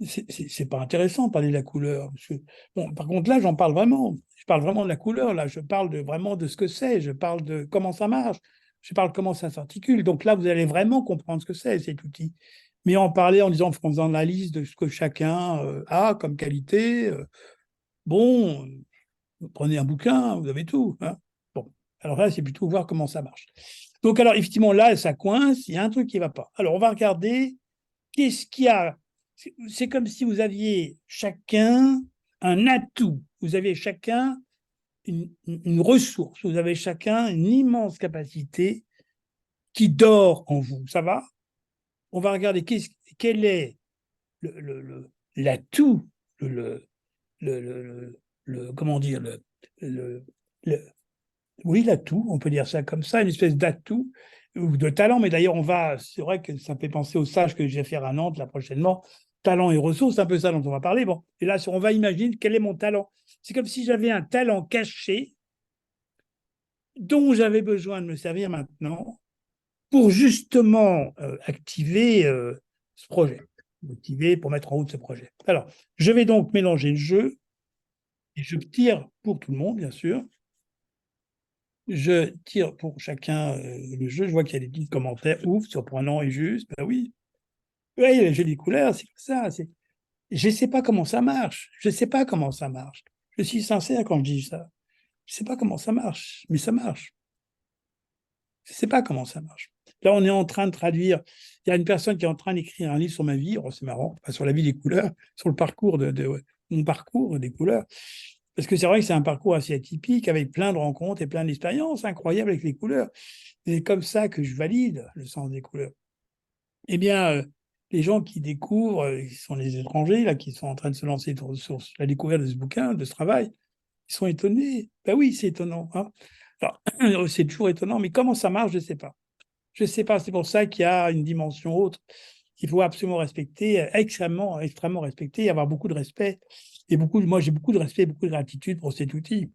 S1: c'est pas intéressant de parler de la couleur. Parce que, bon, par contre, là, j'en parle vraiment. Je parle vraiment de la couleur, là, je parle vraiment de ce que c'est, je parle de comment ça marche, je parle comment ça s'articule. Donc là, vous allez vraiment comprendre ce que c'est, cet outil. Mais en parler en faisant la liste de ce que chacun a comme qualité, bon, vous prenez un bouquin, vous avez tout. Hein. Bon, alors là, c'est plutôt voir comment ça marche. Donc, alors, effectivement, là, ça coince, il y a un truc qui ne va pas. Alors, on va regarder qu'est-ce qu'il y a. C'est comme si vous aviez chacun un atout, vous avez chacun une ressource, vous avez chacun une immense capacité qui dort en vous. Ça va? On va regarder quel est l'atout, comment dire, le, oui, l'atout, on peut dire ça comme ça, une espèce d'atout ou de talent. Mais d'ailleurs, c'est vrai que ça me fait penser au stage que je vais faire à Nantes là prochainement. Talent et ressources, c'est un peu ça dont on va parler. Bon, et là, on va imaginer quel est mon talent. C'est comme si j'avais un talent caché dont j'avais besoin de me servir maintenant pour justement activer ce projet, activer pour mettre en route ce projet. Alors, je vais donc mélanger le jeu et je tire pour tout le monde, bien sûr. Je tire pour chacun le jeu. Je vois qu'il y a des petits commentaires. Ouf, surprenant et juste. Ben oui. Oui, il y a les jolies couleurs, c'est comme ça. Je ne sais pas comment ça marche. Je ne sais pas comment ça marche. Je suis sincère quand je dis ça. Je ne sais pas comment ça marche, mais ça marche. Je ne sais pas comment ça marche. Là, on est en train de traduire. Il y a une personne qui est en train d'écrire un livre sur ma vie. Oh, c'est marrant. Enfin, sur la vie des couleurs, sur le parcours mon parcours des couleurs. Parce que c'est vrai que c'est un parcours assez atypique, avec plein de rencontres et plein d'expériences incroyables avec les couleurs. C'est comme ça que je valide le sens des couleurs. Eh bien, les gens qui découvrent, qui sont les étrangers, là, qui sont en train de se lancer sur la découverte de ce bouquin, de ce travail, ils sont étonnés. Ben oui, c'est étonnant. Hein. Alors, c'est toujours étonnant, mais comment ça marche, je ne sais pas. Je ne sais pas. C'est pour ça qu'il y a une dimension autre qu'il faut absolument respecter, extrêmement, extrêmement respecter, avoir beaucoup de respect. Et moi, j'ai beaucoup de respect, beaucoup de gratitude pour cet outil.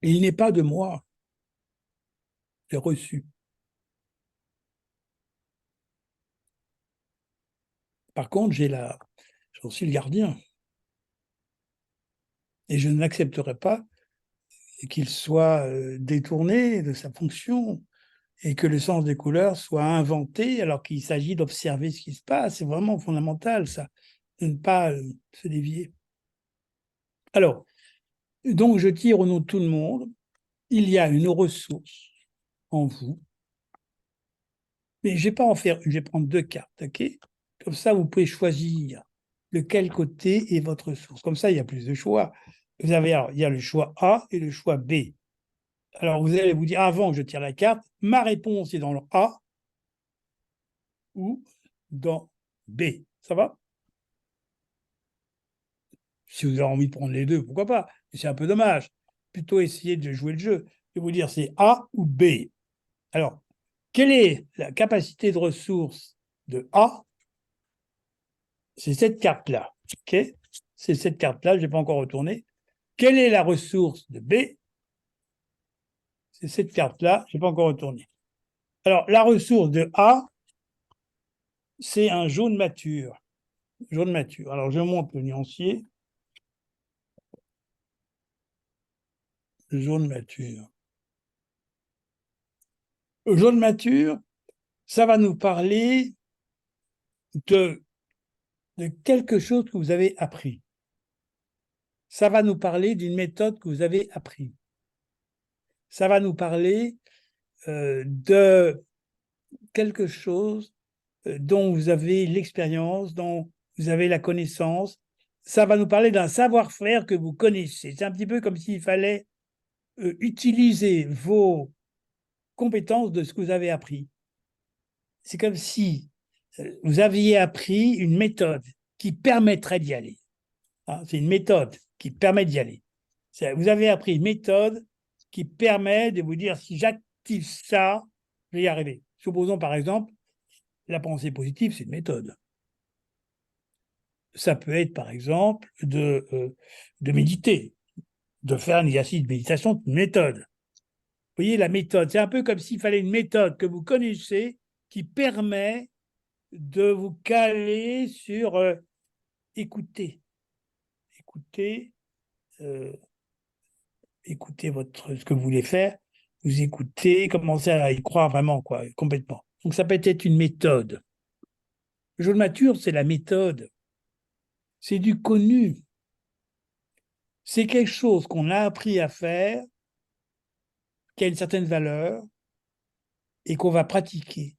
S1: Et il n'est pas de moi, c'est reçu. Par contre, j'en suis le gardien. Et je n'accepterai pas qu'il soit détourné de sa fonction et que le sens des couleurs soit inventé alors qu'il s'agit d'observer ce qui se passe. C'est vraiment fondamental, ça, de ne pas se dévier. Alors, donc, je tire au nom de tout le monde. Il y a une ressource en vous, mais je ne vais pas en faire une, je vais prendre 2 cartes, ok? Comme ça, vous pouvez choisir de quel côté est votre source. Comme ça, il y a plus de choix. Alors, il y a le choix A et le choix B. Alors, vous allez vous dire, avant que je tire la carte, ma réponse est dans le A ou dans B. Ça va? Si vous avez envie de prendre les deux, pourquoi pas? Mais c'est un peu dommage. Plutôt essayer de jouer le jeu. Je vais vous dire, c'est A ou B. Alors, quelle est la capacité de ressources de A? C'est cette carte-là. OK? C'est cette carte-là, je n'ai pas encore retourné. Quelle est la ressource de B? C'est cette carte-là, je n'ai pas encore retourné. Alors, la ressource de A, c'est un jaune mature. Jaune mature. Alors, je montre le nuancier. Le jaune mature. Le jaune mature, ça va nous parler de quelque chose que vous avez appris. Ça va nous parler d'une méthode que vous avez appris. Ça va nous parler de quelque chose dont vous avez l'expérience, dont vous avez la connaissance. Ça va nous parler d'un savoir-faire que vous connaissez. C'est un petit peu comme s'il fallait utiliser vos compétences de ce que vous avez appris. C'est comme si vous aviez appris une méthode qui permettrait d'y aller. Hein, c'est une méthode qui permet d'y aller. Vous avez appris une méthode qui permet de vous dire si j'active ça, je vais y arriver. Supposons par exemple, la pensée positive, c'est une méthode. Ça peut être par exemple de méditer, de faire un exercice de méditation, une méthode. Vous voyez, la méthode, c'est un peu comme s'il fallait une méthode que vous connaissez qui permet de vous caler sur écouter. Écouter, écoutez ce que vous voulez faire, vous écoutez, commencez à y croire vraiment, quoi, complètement. Donc ça peut être une méthode. Le jeu de mature, c'est la méthode. C'est du connu. C'est quelque chose qu'on a appris à faire, qui a une certaine valeur et qu'on va pratiquer.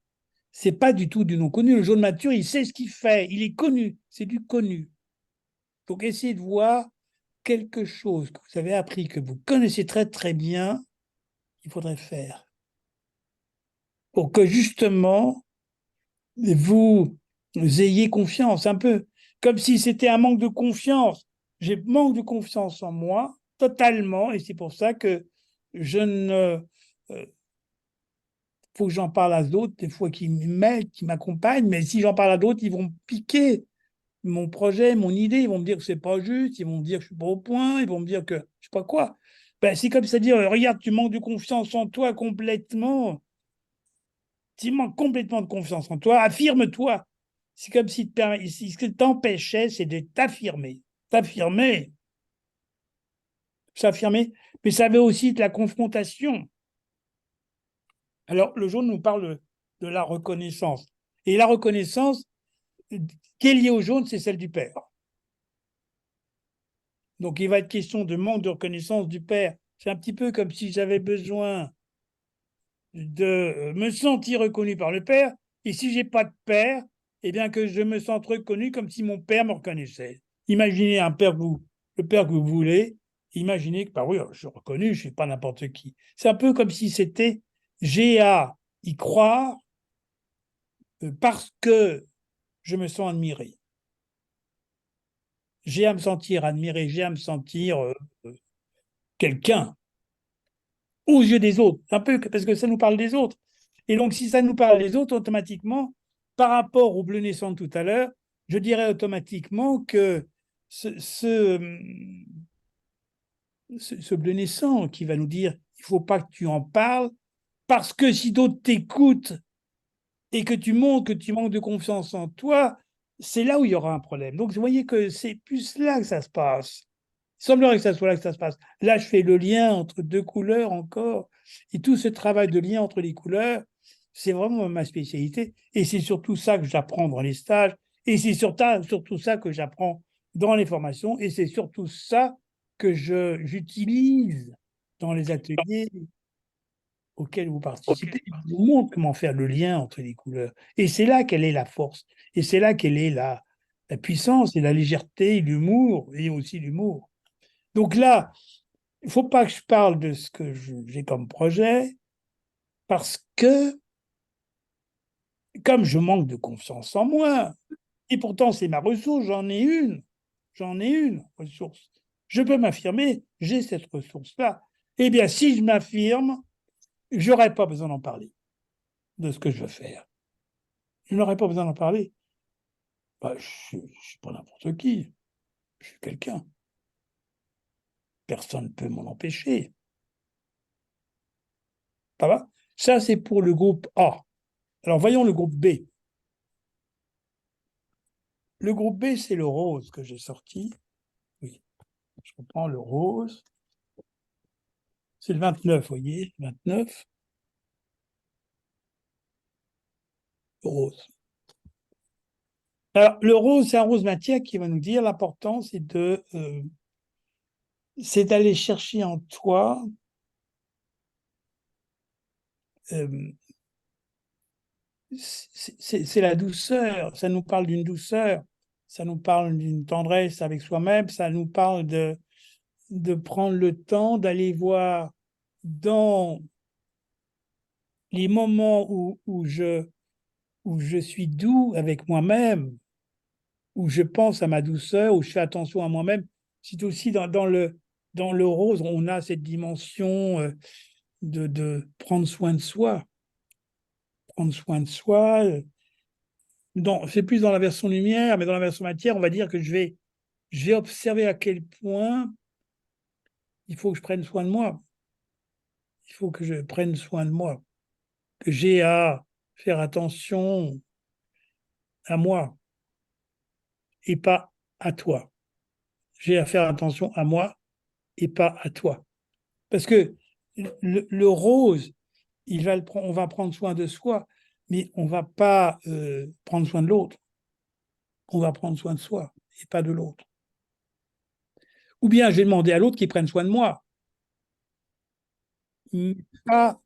S1: C'est pas du tout du non connu. Le jeu de mature, il sait ce qu'il fait, il est connu, c'est du connu. Donc essayez de voir quelque chose que vous avez appris, que vous connaissez très très bien, qu'il faudrait faire. Pour que justement, vous ayez confiance, un peu comme si c'était un manque de confiance. J'ai manque de confiance en moi totalement, et c'est pour ça que je ne faut que j'en parle à d'autres, des fois qui m'aident, qui m'accompagnent, mais si j'en parle à d'autres, ils vont piquer mon projet, mon idée, ils vont me dire que c'est pas juste, ils vont me dire que je suis pas au point, ils vont me dire que je sais pas quoi. Ben, c'est comme ça dire, regarde, tu manques de confiance en toi complètement, tu manques complètement de confiance en toi, affirme-toi. C'est comme si ce qui t'empêchait, c'est de t'affirmer. T'affirmer, s'affirmer, mais ça veut aussi de la confrontation. Alors, le jaune nous parle de la reconnaissance. Et la reconnaissance, qui est liée au jaune, c'est celle du père. Donc, il va être question de manque de reconnaissance du père. C'est un petit peu comme si j'avais besoin de me sentir reconnu par le père. Et si j'ai pas de père, eh bien que je me sente reconnu comme si mon père me reconnaissait. Imaginez le père que vous voulez. Imaginez que, bah oui, je suis reconnu, je ne suis pas n'importe qui. C'est un peu comme si c'était j'ai à y croire parce que je me sens admiré. J'ai à me sentir admiré, j'ai à me sentir quelqu'un aux yeux des autres, un peu parce que ça nous parle des autres. Et donc, si ça nous parle des autres, automatiquement, par rapport au bleu naissant de tout à l'heure, je dirais automatiquement que ce ce bleu naissant qui va nous dire il ne faut pas que tu en parles parce que si d'autres t'écoutent et que tu montres que tu manques de confiance en toi, c'est là où il y aura un problème. Donc, vous voyez que c'est plus là que ça se passe. Il semblerait que ça soit là que ça se passe. Là, je fais le lien entre deux couleurs encore. Et tout ce travail de lien entre les couleurs, c'est vraiment ma spécialité. Et c'est surtout ça que j'apprends dans les stages. Et c'est surtout ça que j'apprends dans les formations. Et c'est surtout ça que j'utilise dans les ateliers auxquels vous participez. Je vous montre comment faire le lien entre les couleurs. Et c'est là qu'elle est la force. Et c'est là qu'elle est la puissance et la légèreté, l'humour, et aussi l'humour. Donc là, il ne faut pas que je parle de ce que j'ai comme projet, parce que, comme je manque de confiance en moi, et pourtant c'est ma ressource, j'en ai une ressource. Je peux m'affirmer, j'ai cette ressource-là. Eh bien, si je m'affirme, je n'aurai pas besoin d'en parler, de ce que je veux faire. Je n'aurai pas besoin d'en parler. Bah, je ne suis pas n'importe qui, je suis quelqu'un. Personne ne peut m'en empêcher. Ça va? Ça, c'est pour le groupe A. Alors, voyons le groupe B. Le groupe B, c'est le rose que j'ai sorti. Oui, je reprends le rose. C'est le 29, vous voyez, 29, rose. Alors, le rose, c'est un rose matière qui va nous dire l'important, c'est d'aller chercher en toi euh, c'est la douceur. Ça nous parle d'une douceur, ça nous parle d'une tendresse avec soi-même, ça nous parle de prendre le temps d'aller voir dans les moments où je suis doux avec moi-même, où je pense à ma douceur, où je fais attention à moi-même. C'est aussi dans le rose, on a cette dimension de prendre soin de soi. Prendre soin de soi. C'est plus dans la version lumière, mais dans la version matière, on va dire que je vais observer à quel point il faut que je prenne soin de moi. Il faut que je prenne soin de moi. Que j'ai à faire attention à moi et pas à toi. J'ai à faire attention à moi et pas à toi. Parce que le rose, on va prendre soin de soi, mais on ne va pas prendre soin de l'autre. On va prendre soin de soi et pas de l'autre. Ou bien je vais demander à l'autre qu'il prenne soin de moi. Pas,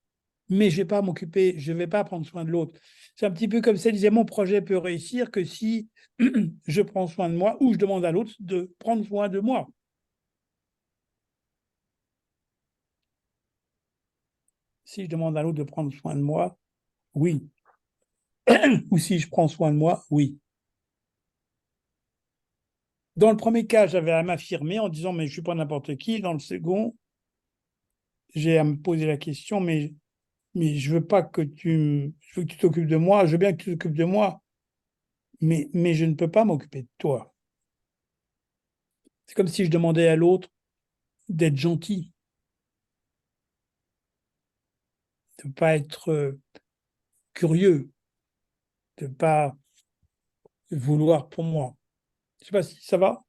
S1: mais je ne vais pas m'occuper, je ne vais pas prendre soin de l'autre. C'est un petit peu comme ça, disait, mon projet peut réussir que si je prends soin de moi ou je demande à l'autre de prendre soin de moi. Si je demande à l'autre de prendre soin de moi, oui. Ou si je prends soin de moi, oui. Dans le premier cas, j'avais à m'affirmer en disant, mais je ne suis pas n'importe qui. Dans le second, j'ai à me poser la question, mais je veux pas que je veux que tu t'occupes de moi, je veux bien que tu t'occupes de moi, mais je ne peux pas m'occuper de toi. C'est comme si je demandais à l'autre d'être gentil, de ne pas être curieux, de ne pas vouloir pour moi. Je ne sais pas si ça va,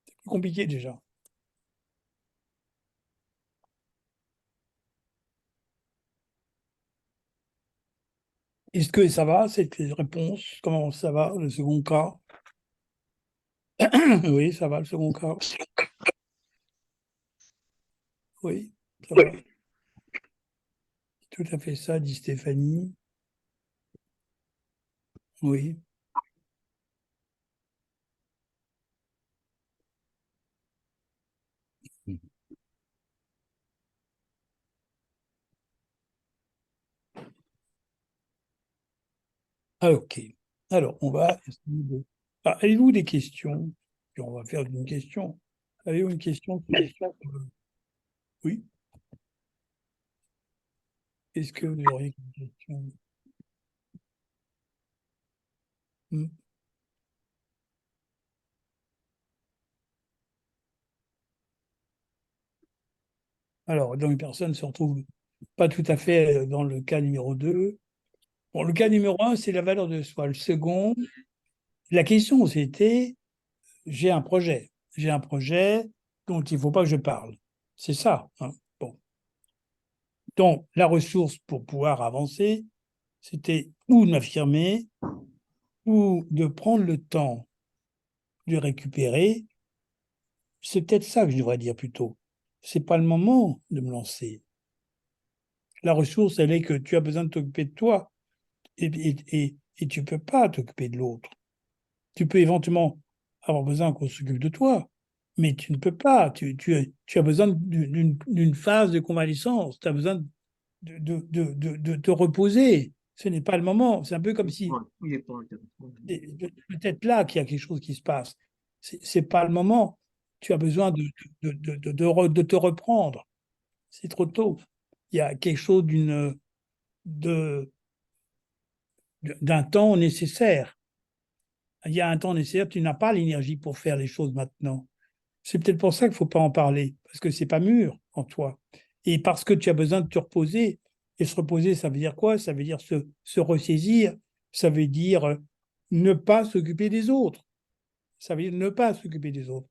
S1: c'est plus compliqué déjà. Est-ce que ça va, cette réponse? Comment ça va, le second cas? Oui, ça va, le second cas. Oui, ça va. Tout à fait ça, dit Stéphanie. Oui. Ah, ok. Alors, on va essayer de... Ah, avez-vous des questions? Puis on va faire une question. Avez-vous une question? Oui. Est-ce que vous auriez une question? Hmm. Alors, donc, une personne se retrouve pas tout à fait dans le cas numéro 2. Bon, le cas numéro 1, c'est la valeur de soi. Le second, la question, c'était, j'ai un projet. J'ai un projet dont il ne faut pas que je parle. C'est ça, hein. Bon. Donc, la ressource pour pouvoir avancer, c'était ou de m'affirmer, ou de prendre le temps de récupérer. C'est peut-être ça que je devrais dire plutôt. C'est pas le moment de me lancer. La ressource, elle est que tu as besoin de t'occuper de toi et tu peux pas t'occuper de l'autre. Tu peux éventuellement avoir besoin qu'on s'occupe de toi, mais tu ne peux pas. Tu as besoin d'une phase de convalescence. Tu as besoin de te reposer. Ce n'est pas le moment. C'est un peu comme si peut-être là qu'il y a quelque chose qui se passe. C'est pas le moment. Tu as besoin de te reprendre. C'est trop tôt. Il y a quelque chose de- d'un temps nécessaire. Il y a un temps nécessaire, tu n'as pas l'énergie pour faire les choses maintenant. C'est peut-être pour ça qu'il ne faut pas en parler, parce que c'est pas mûr en toi. Et parce que tu as besoin de te reposer. Et se reposer, ça veut dire quoi? Ça veut dire se ressaisir. Ça veut dire ne pas s'occuper des autres. Ça veut dire ne pas s'occuper des autres.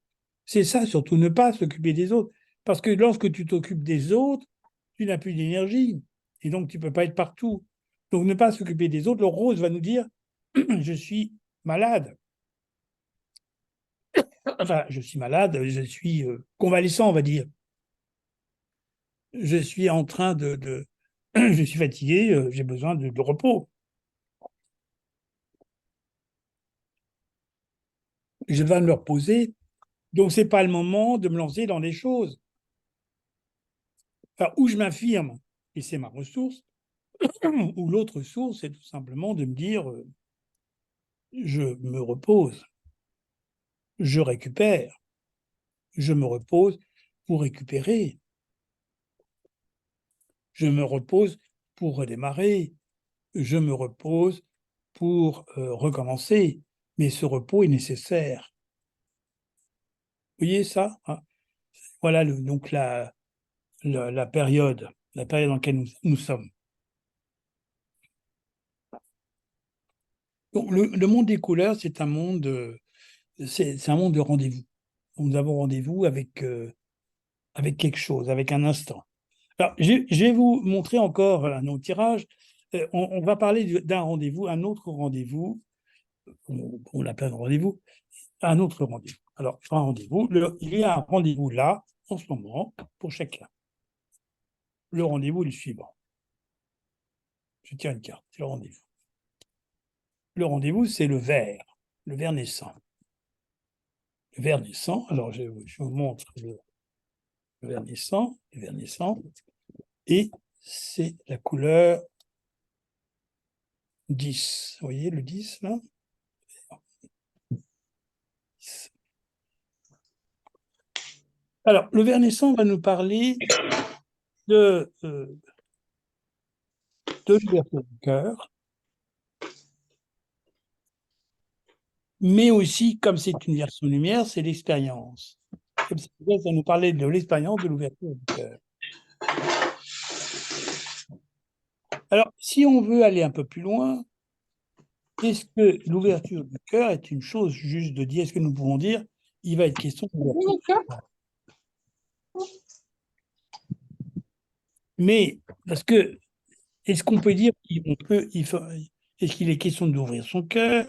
S1: C'est ça surtout, ne pas s'occuper des autres. Parce que lorsque tu t'occupes des autres, tu n'as plus d'énergie. Et donc, tu ne peux pas être partout. Donc, ne pas s'occuper des autres. Le rose va nous dire, je suis malade. Enfin, je suis malade, je suis convalescent, on va dire. Je suis en train je suis fatigué, j'ai besoin de repos. Je dois me reposer. Donc, ce n'est pas le moment de me lancer dans les choses. Enfin, où je m'affirme, et c'est ma ressource, ou l'autre source, c'est tout simplement de me dire, je me repose, je récupère, je me repose pour récupérer, je me repose pour redémarrer, je me repose pour recommencer. Mais ce repos est nécessaire. Vous voyez ça, hein? Voilà donc la période dans laquelle nous sommes. Donc, le monde des couleurs, c'est un monde, c'est un monde de rendez-vous. Nous avons rendez-vous avec quelque chose, avec un instant. Alors, je vais vous montrer encore un autre tirage. On va parler d'un rendez-vous, un autre rendez-vous. On l'appelle rendez-vous, un autre rendez-vous. Alors, un rendez-vous. Il y a un rendez-vous là, en ce moment, pour chacun. Le rendez-vous est le suivant. Je tiens une carte, c'est le rendez-vous. Le rendez-vous, c'est le ver naissant. Le ver naissant, alors je vous montre le ver naissant, et c'est la couleur 10. Vous voyez le 10 là? Alors, le ver naissant va nous parler de l'ouverture du cœur, mais aussi, comme c'est une version lumière, c'est l'expérience. Comme ça va nous parler de l'expérience de l'ouverture du cœur. Alors, si on veut aller un peu plus loin, est-ce que l'ouverture du cœur est une chose juste de dire, est-ce que nous pouvons dire, il va être question d'ouverture du cœur? Mais, parce que, est-ce qu'on peut dire est-ce qu'il est question d'ouvrir son cœur?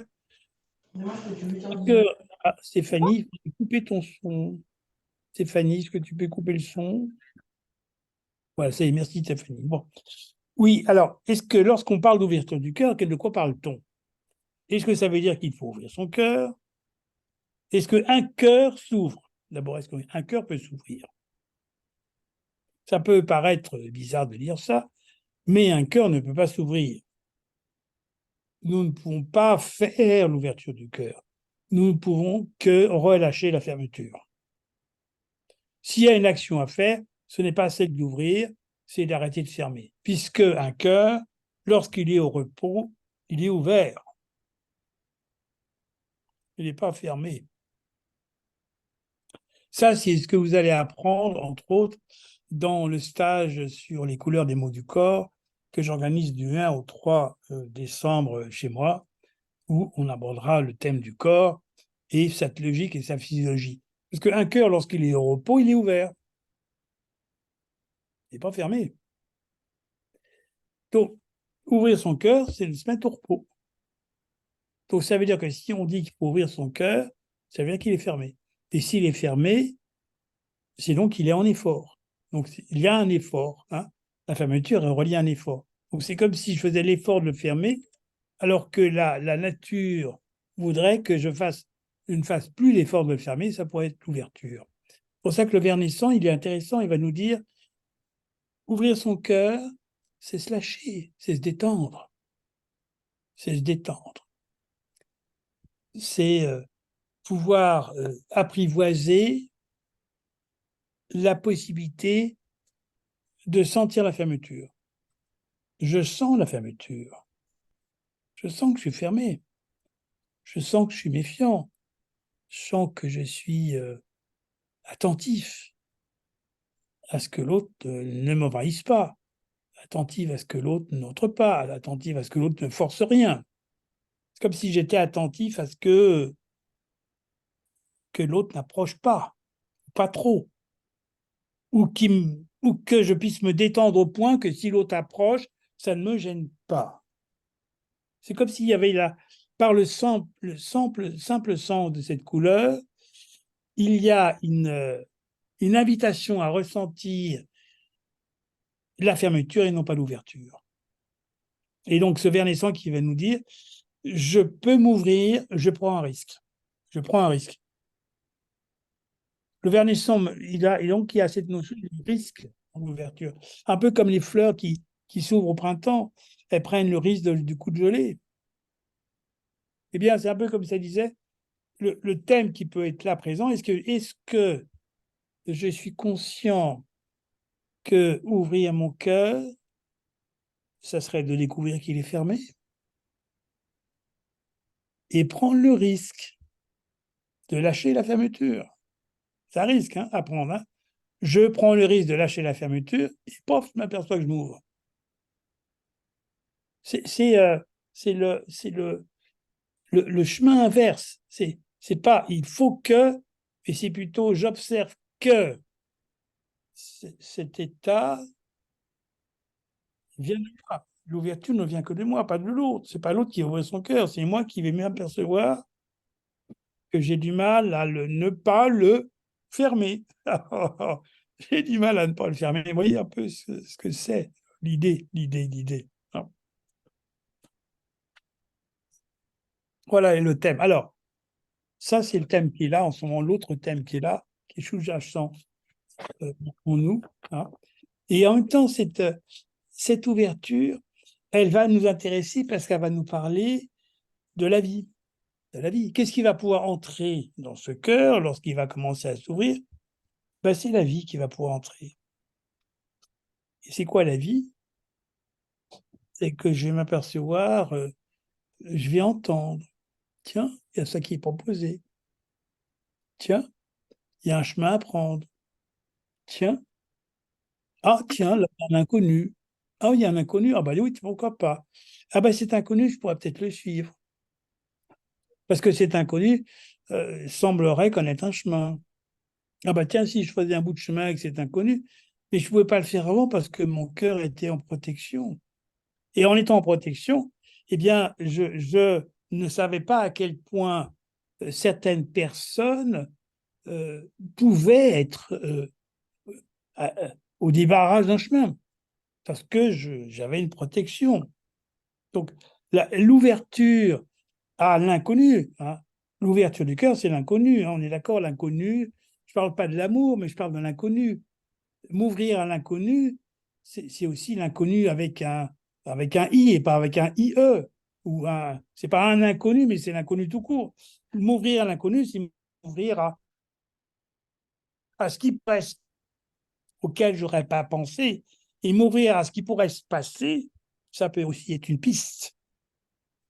S1: Que, Stéphanie, tu peux couper ton son. Stéphanie, est-ce que tu peux couper le son? Voilà, ça y est, merci Stéphanie. Bon. Oui, alors, est-ce que lorsqu'on parle d'ouverture du cœur, de quoi parle-t-on? Est-ce que ça veut dire qu'il faut ouvrir son cœur? Est-ce qu'un cœur s'ouvre? D'abord, est-ce qu'un cœur peut s'ouvrir? Ça peut paraître bizarre de dire ça, mais un cœur ne peut pas s'ouvrir. Nous ne pouvons pas faire l'ouverture du cœur. Nous ne pouvons que relâcher la fermeture. S'il y a une action à faire, ce n'est pas celle d'ouvrir, c'est d'arrêter de fermer. Puisque un cœur, lorsqu'il est au repos, il est ouvert. Il n'est pas fermé. Ça, c'est ce que vous allez apprendre, entre autres, dans le stage sur les couleurs des mots du corps que j'organise du 1 au 3 décembre chez moi, où on abordera le thème du corps et sa logique et sa physiologie. Parce qu'un cœur, lorsqu'il est au repos, il est ouvert. Il n'est pas fermé. Donc, ouvrir son cœur, c'est se mettre au repos. Donc, ça veut dire que si on dit qu'il faut ouvrir son cœur, ça veut dire qu'il est fermé. Et s'il est fermé, c'est donc qu'il est en effort. Donc, il y a un effort. Hein. La fermeture est reliée à un effort. Donc, c'est comme si je faisais l'effort de le fermer, alors que la nature voudrait que je ne fasse plus l'effort de le fermer, ça pourrait être l'ouverture. C'est pour ça que le ver naissant, il est intéressant, il va nous dire, ouvrir son cœur, c'est se lâcher, c'est se détendre. C'est se détendre. C'est pouvoir apprivoiser la possibilité de sentir la fermeture. Je sens la fermeture. Je sens que je suis fermé. Je sens que je suis méfiant. Je sens que je suis attentif à ce que l'autre ne m'envahisse pas, attentif à ce que l'autre n'entre pas, attentif à ce que l'autre ne force rien. C'est comme si j'étais attentif à ce que l'autre n'approche pas trop, ou que je puisse me détendre au point que si l'autre approche, ça ne me gêne pas. C'est comme s'il y avait là, par le simple sens de cette couleur, il y a une invitation à ressentir la fermeture et non pas l'ouverture. Et donc, ce ver naissant qui va nous dire, je peux m'ouvrir, je prends un risque. Je prends un risque. Le ver naissant, il y a cette notion de risque en ouverture. Un peu comme les fleurs qui s'ouvrent au printemps, elles prennent le risque du coup de gelée. Eh bien, c'est un peu comme ça disait, le thème qui peut être là présent, est-ce que je suis conscient que ouvrir mon cœur, ça serait de découvrir qu'il est fermé et prendre le risque de lâcher la fermeture. Ça risque à prendre. Hein. Je prends le risque de lâcher la fermeture et pof, je m'aperçois que je m'ouvre. C'est le chemin inverse. C'est pas il faut que, et c'est plutôt j'observe que cet état vient de moi. L'ouverture ne vient que de moi, pas de l'autre. C'est pas l'autre qui ouvre son cœur, c'est moi qui vais m'apercevoir que j'ai du mal à ne pas le fermer. J'ai du mal à ne pas le fermer. Vous voyez un peu ce que c'est, l'idée. Hein. Voilà le thème. Alors, ça, c'est le thème qui est là en ce moment. L'autre thème qui est là, qui est sous-jacent en nous. Hein. Et en même temps, cette ouverture, elle va nous intéresser parce qu'elle va nous parler de la vie. De la vie. Qu'est-ce qui va pouvoir entrer dans ce cœur lorsqu'il va commencer à s'ouvrir? Ben, c'est la vie qui va pouvoir entrer. Et c'est quoi la vie? C'est que je vais m'apercevoir, je vais entendre. Tiens, il y a ça qui est proposé. Tiens, il y a un chemin à prendre. Tiens, tiens, là, il y a un inconnu. Ah, il y a un inconnu. Ah, bah oui, pourquoi pas. Ah, bah cet inconnu, je pourrais peut-être le suivre. Parce que cet inconnu semblerait connaître un chemin. Ah, bah tiens, si je faisais un bout de chemin avec cet inconnu, mais je ne pouvais pas le faire avant parce que mon cœur était en protection. Et en étant en protection, eh bien, je ne savais pas à quel point certaines personnes pouvaient être au débarrage d'un chemin, parce que j'avais une protection. Donc, l'ouverture à l'inconnu, hein, l'ouverture du cœur, c'est l'inconnu, hein, on est d'accord, l'inconnu, je ne parle pas de l'amour, mais je parle de l'inconnu. M'ouvrir à l'inconnu, c'est aussi l'inconnu avec un I et pas avec un IE. C'est pas un inconnu, mais c'est l'inconnu tout court. M'ouvrir à l'inconnu, c'est m'ouvrir à ce qui passe, auquel je n'aurais pas pensé. Et m'ouvrir à ce qui pourrait se passer, ça peut aussi être une piste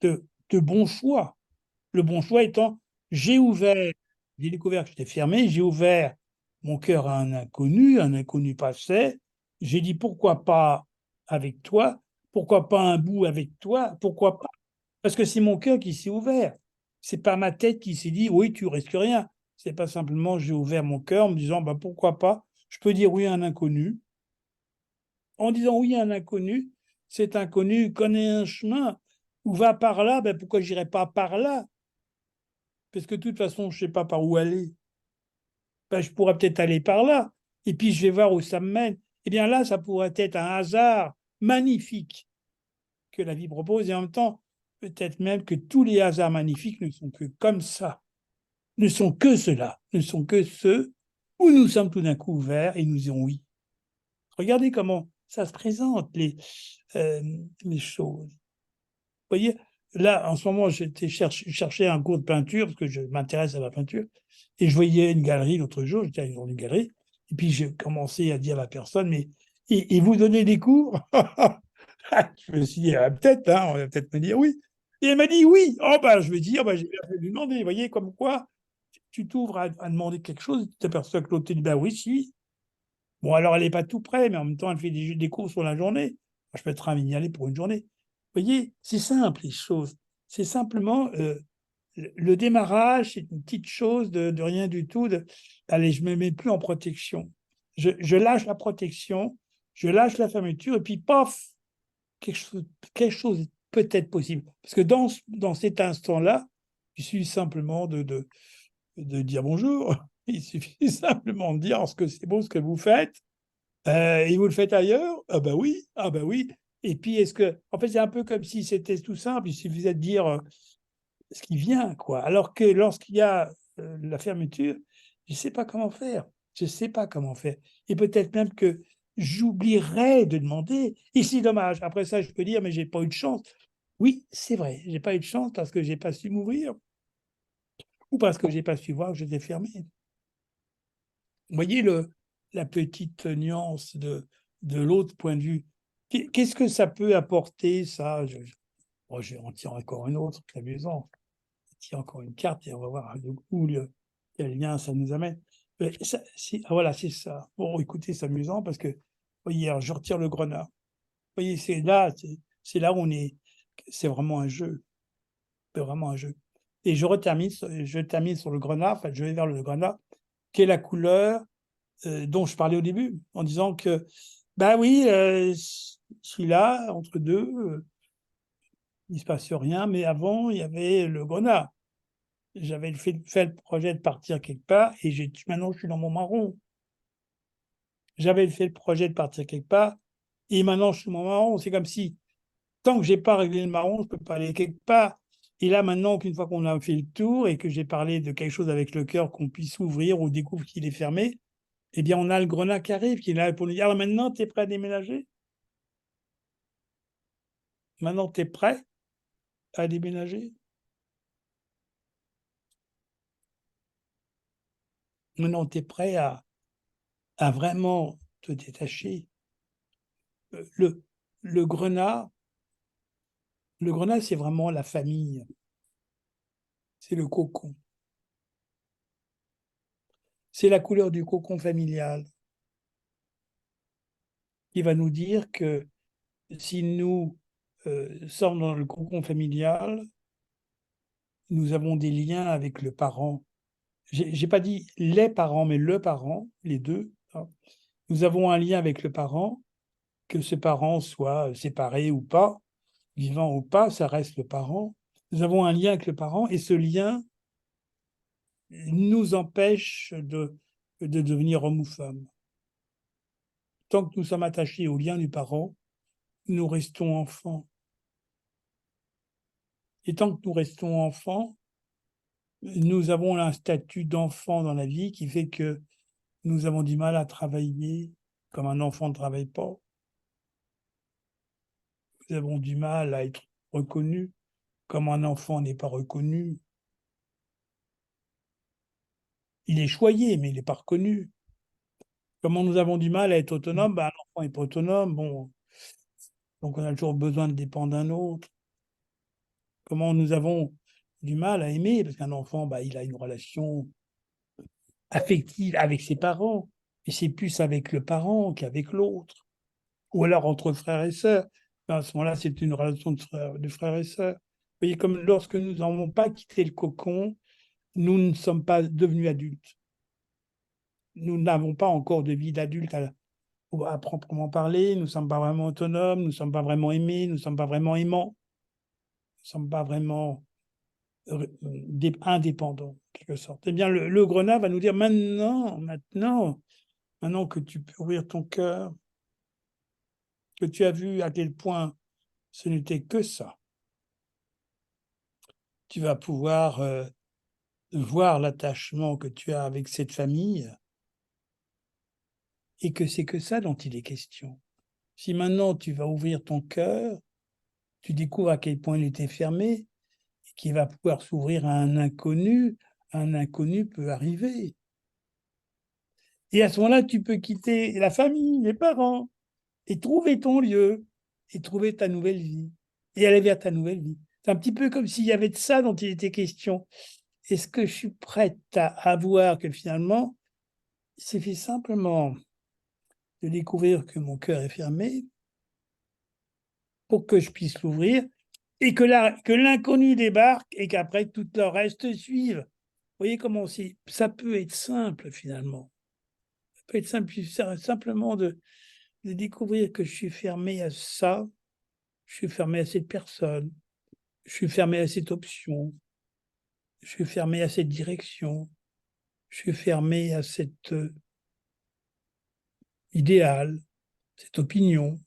S1: de bon choix. Le bon choix étant, j'ai découvert que j'étais fermé, j'ai ouvert mon cœur a un inconnu passait. J'ai dit pourquoi pas avec toi, pourquoi pas un bout avec toi, pourquoi pas? Parce que c'est mon cœur qui s'est ouvert. C'est pas ma tête qui s'est dit oui, tu risques rien. C'est pas simplement j'ai ouvert mon cœur en me disant bah pourquoi pas. Je peux dire oui à un inconnu. En disant oui à un inconnu, cet inconnu connaît un chemin ou va par là, ben pourquoi j'irai pas par là? Parce que de toute façon, je sais pas par où aller. Ben, je pourrais peut-être aller par là, et puis je vais voir où ça me mène. Eh bien là, ça pourrait être un hasard magnifique que la vie propose, et en même temps, peut-être même que tous les hasards magnifiques ne sont que comme ça, ne sont que cela, ne sont que ceux où nous sommes tout d'un coup ouverts et nous disons oui. Regardez comment ça se présente, euh, les choses. Vous voyez, là, en ce moment, j'étais chercher un cours de peinture, parce que je m'intéresse à la peinture, et je voyais une galerie l'autre jour, j'étais dans une galerie, et puis j'ai commencé à dire à la personne, mais et vous donnez des cours? Je me suis dit, ah, peut-être, hein, on va peut-être me dire oui. Et elle m'a dit oui. Oh, bah, je vais dire, bah, j'ai bien fait de lui demander. Vous voyez, comme quoi, tu t'ouvres à demander quelque chose, tu t'aperçois que l'autre te dit, bah oui, si. Bon, alors elle n'est pas tout près, mais en même temps, elle fait des cours sur la journée. Je peux être ravi d'y aller pour une journée. Vous voyez, c'est simple, les choses. C'est simplement le démarrage, c'est une petite chose de rien du tout. Allez, je ne me mets plus en protection. Je lâche la protection, je lâche la fermeture, et puis, paf, quelque chose est peut-être possible. Parce que dans cet instant-là, il suffit simplement de dire bonjour. Il suffit simplement de dire ce que c'est beau ce que vous faites. Et vous le faites ailleurs? Ah bah oui, ah bah oui. Et puis, en fait, c'est un peu comme si c'était tout simple, il suffisait de dire ce qui vient, quoi. Alors que lorsqu'il y a la fermeture, je ne sais pas comment faire. Je ne sais pas comment faire. Et peut-être même que j'oublierais de demander. Et c'est dommage. Après ça, je peux dire, mais j'ai pas eu de chance. Oui, c'est vrai, j'ai pas eu de chance parce que j'ai pas su m'ouvrir ou parce que j'ai pas su voir que j'étais fermé. Vous voyez la petite nuance de l'autre point de vue. Qu'est-ce que ça peut apporter, ça? Bon, je vais en tirer encore une autre, c'est amusant. Tire encore une carte et on va voir du coup quel lien ça nous amène. Voilà, c'est ça. Bon, écoutez, c'est amusant parce que, voyez, alors, je retire le grenat. Vous voyez, c'est là où c'est vraiment un jeu. C'est vraiment un jeu. Et je termine sur le grenat, enfin, je vais vers le grenat, qui est la couleur dont je parlais au début, en disant que, bah oui, je suis là, entre deux, il ne se passe rien, mais avant, il y avait le grenat. J'avais fait le projet de partir quelque part et maintenant je suis dans mon marron. J'avais fait le projet de partir quelque part et maintenant je suis dans mon marron. C'est comme si tant que j'ai pas réglé le marron, je peux pas aller quelque part. Et là maintenant qu'une fois qu'on a fait le tour et que j'ai parlé de quelque chose avec le cœur qu'on puisse ouvrir ou découvre qu'il est fermé, eh bien on a le grenat qui arrive, qui est là pour nous dire: «Alors maintenant tu es prêt à déménager? Maintenant tu es prêt à déménager? Maintenant tu es prêt à vraiment te détacher?» Heu, le le grenat Le grenat, c'est vraiment la famille, c'est le cocon. C'est la couleur du cocon familial qui va nous dire que si nous, sommes dans le cocon familial, nous avons des liens avec le parent. J'ai pas dit les parents, mais le parent, les 2, hein. Nous avons un lien avec le parent, que ce parent soit séparé ou pas, vivant ou pas, ça reste le parent. Nous avons un lien avec le parent et ce lien nous empêche de devenir homme ou femme. Tant que nous sommes attachés au lien du parent, nous restons enfants. Et tant que nous restons enfants, nous avons un statut d'enfant dans la vie qui fait que nous avons du mal à travailler comme un enfant ne travaille pas. Nous avons du mal à être reconnus comme un enfant n'est pas reconnu. Il est choyé, mais il n'est pas reconnu. Comment nous avons du mal à être autonomes, ben, un enfant n'est pas autonome, bon, donc on a toujours besoin de dépendre d'un autre. Comment nous avons du mal à aimer, parce qu'un enfant, bah, il a une relation affective avec ses parents, et c'est plus avec le parent qu'avec l'autre, ou alors entre frères et sœurs. À ce moment-là, c'est une relation de frères et sœurs. Vous voyez, comme lorsque nous n'avons pas quitté le cocon, nous ne sommes pas devenus adultes. Nous n'avons pas encore de vie d'adulte à proprement parler. Nous ne sommes pas vraiment autonomes, nous ne sommes pas vraiment aimés, nous ne sommes pas vraiment aimants, nous ne sommes pas vraiment indépendants, en quelque sorte. Eh bien, le grenat va nous dire maintenant que tu peux ouvrir ton cœur, que tu as vu à quel point ce n'était que ça, tu vas pouvoir voir l'attachement que tu as avec cette famille et que c'est que ça dont il est question. Si maintenant tu vas ouvrir ton cœur, tu découvres à quel point il était fermé et qu'il va pouvoir s'ouvrir à un inconnu peut arriver. Et à ce moment-là, tu peux quitter la famille, les parents, et trouver ton lieu, et trouver ta nouvelle vie, et aller vers ta nouvelle vie. C'est un petit peu comme s'il y avait de ça dont il était question. Est-ce que je suis prête à voir que finalement, il suffit simplement de découvrir que mon cœur est fermé pour que je puisse l'ouvrir, et que l'inconnu débarque, et qu'après, tout le reste suive. Vous voyez comment ça peut être simple, finalement. Ça peut être simple, simplement de découvrir que je suis fermé à ça, je suis fermé à cette personne, je suis fermé à cette option, je suis fermé à cette direction, je suis fermé à cet idéal, cette opinion.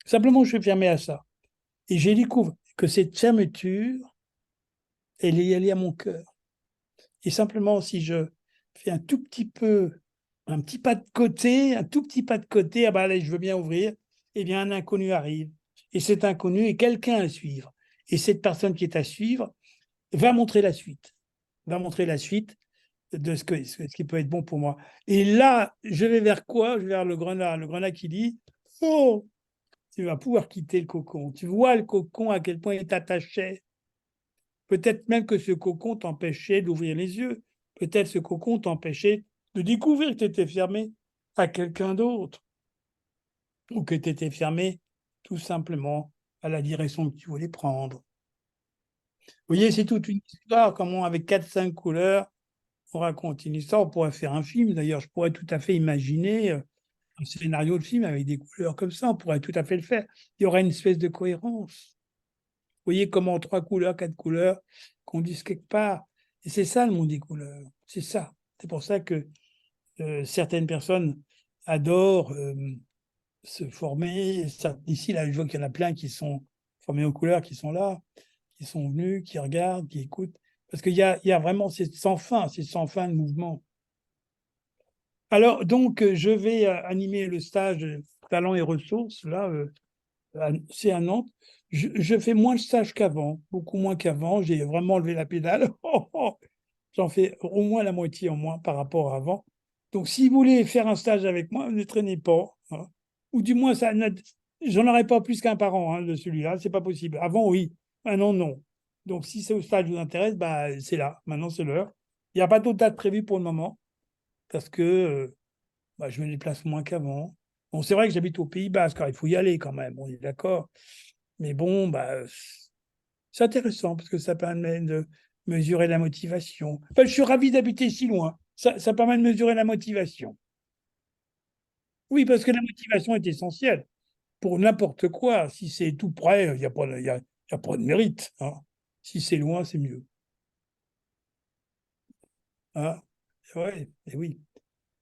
S1: Simplement, je suis fermé à ça. Et je découvre que cette fermeture, elle est liée à mon cœur. Et simplement, si je fais un petit pas de côté, un tout petit pas de côté, ah ben allez, je veux bien ouvrir, eh bien, un inconnu arrive. Et cet inconnu est quelqu'un à suivre. Et cette personne qui est à suivre va montrer la suite. De ce qui peut être bon pour moi. Et là, je vais vers quoi? Je vais vers le grenat. Le grenat qui dit, oh, tu vas pouvoir quitter le cocon. Tu vois le cocon, à quel point il t'attachait. Peut-être même que ce cocon t'empêchait d'ouvrir les yeux. Peut-être ce cocon t'empêchait de découvrir que tu étais fermé à quelqu'un d'autre. Ou que tu étais fermé tout simplement à la direction que tu voulais prendre. Vous voyez, c'est toute une histoire, comment avec 4-5 couleurs, on raconte une histoire. On pourrait faire un film, d'ailleurs, je pourrais tout à fait imaginer un scénario de film avec des couleurs comme ça, on pourrait tout à fait le faire. Il y aurait une espèce de cohérence. Vous voyez comment 3 couleurs, 4 couleurs conduisent quelque part. Et c'est ça le monde des couleurs. C'est ça. C'est pour ça que certaines personnes adorent se former. Ici, là, je vois qu'il y en a plein qui sont formés aux couleurs, qui sont là, qui sont venus, qui regardent, qui écoutent. Parce il y a vraiment, c'est sans fin de mouvement. Alors, donc, je vais animer le stage Talents et ressources, là, c'est à Nantes. Je fais moins de stages qu'avant, beaucoup moins qu'avant. J'ai vraiment levé la pédale. J'en fais au moins la moitié en moins par rapport à avant. Donc, si vous voulez faire un stage avec moi, ne traînez pas, hein. Ou du moins, j'en aurai pas plus qu'un par an, hein, de celui-là. C'est pas possible. Avant, oui. Maintenant, non. Donc, si ce stage vous intéresse, bah, c'est là. Maintenant, c'est l'heure. Il n'y a pas d'autre date prévue pour le moment parce que bah, je me déplace moins qu'avant. Bon, c'est vrai que j'habite au Pays Basque, il faut y aller quand même, on est d'accord. Mais bon, bah, c'est intéressant parce que ça permet de mesurer la motivation. Enfin, je suis ravi d'habiter si loin. Ça permet de mesurer la motivation. Oui, parce que la motivation est essentielle pour n'importe quoi. Si c'est tout près, il n'y a pas de, y a pas de mérite, hein. Si c'est loin, c'est mieux. Hein. Ouais, et oui.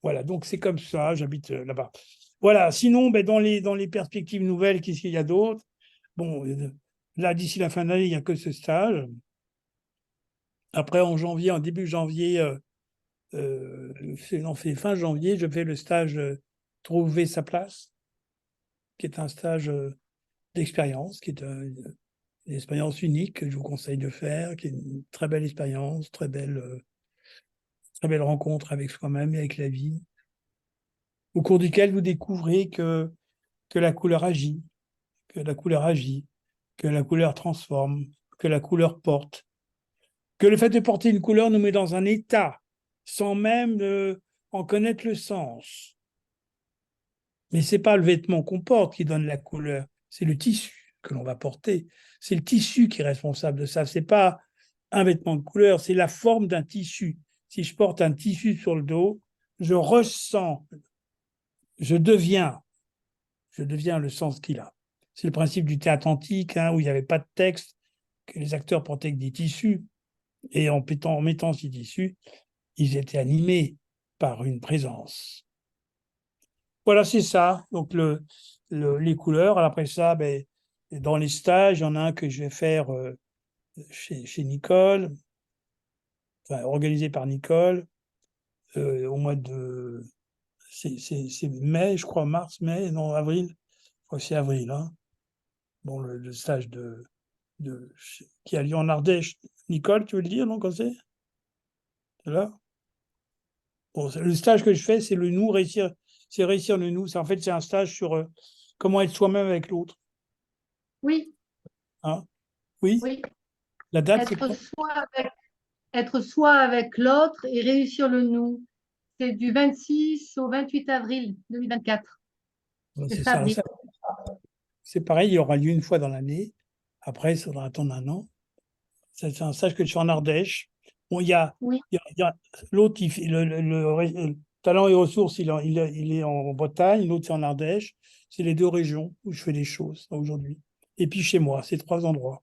S1: Voilà, donc c'est comme ça, j'habite là-bas. Voilà, sinon, ben, dans les perspectives nouvelles, qu'est-ce qu'il y a d'autre? Bon, là, d'ici la fin de l'année, il n'y a que ce stage. Après, en début janvier, on fait fin janvier, je fais le stage Trouver sa place, qui est un stage d'expérience, qui est une expérience unique que je vous conseille de faire, qui est une très belle expérience, très belle rencontre avec soi-même et avec la vie, au cours duquel vous découvrez que la couleur agit, que la couleur agit, que la couleur transforme, que la couleur porte, que le fait de porter une couleur nous met dans un état. sans même en connaître le sens. Mais ce n'est pas le vêtement qu'on porte qui donne la couleur, c'est le tissu que l'on va porter. C'est le tissu qui est responsable de ça. Ce n'est pas un vêtement de couleur, c'est la forme d'un tissu. Si je porte un tissu sur le dos, je ressens, je deviens le sens qu'il a. C'est le principe du théâtre antique, où il n'y avait pas de texte, que les acteurs portaient que des tissus. Et en mettant ces tissus, ils étaient animés par une présence. Voilà, c'est ça. Donc, les couleurs. Alors après ça, ben, dans les stages, il y en a un que je vais faire chez Nicole, enfin, organisé par Nicole, au mois de... C'est mai, je crois, mars, mai, non, avril. Je crois que c'est avril. Hein. Bon, le stage qui a lieu en Ardèche. Nicole, tu veux le dire, non, quand c'est là? Bon, le stage que je fais, c'est le nous, c'est réussir le nous. En fait, c'est un stage sur comment être soi-même avec l'autre.
S3: Oui,
S1: Hein? Oui?
S3: oui.
S1: La date, c'est quoi?
S3: Être soi avec l'autre et réussir le nous. C'est du 26 au 28 avril 2024. C'est
S1: C'est
S3: ça,
S1: ça.
S3: avril.
S1: C'est pareil, il aura lieu une fois dans l'année. Après, il faudra attendre un an. C'est un stage que je fais en Ardèche. Bon,
S3: Oui,
S1: il y a l'autre, le talent et ressources, il est en Bretagne, l'autre, c'est en Ardèche. C'est les deux régions où je fais des choses aujourd'hui. Et puis chez moi, c'est 3 endroits.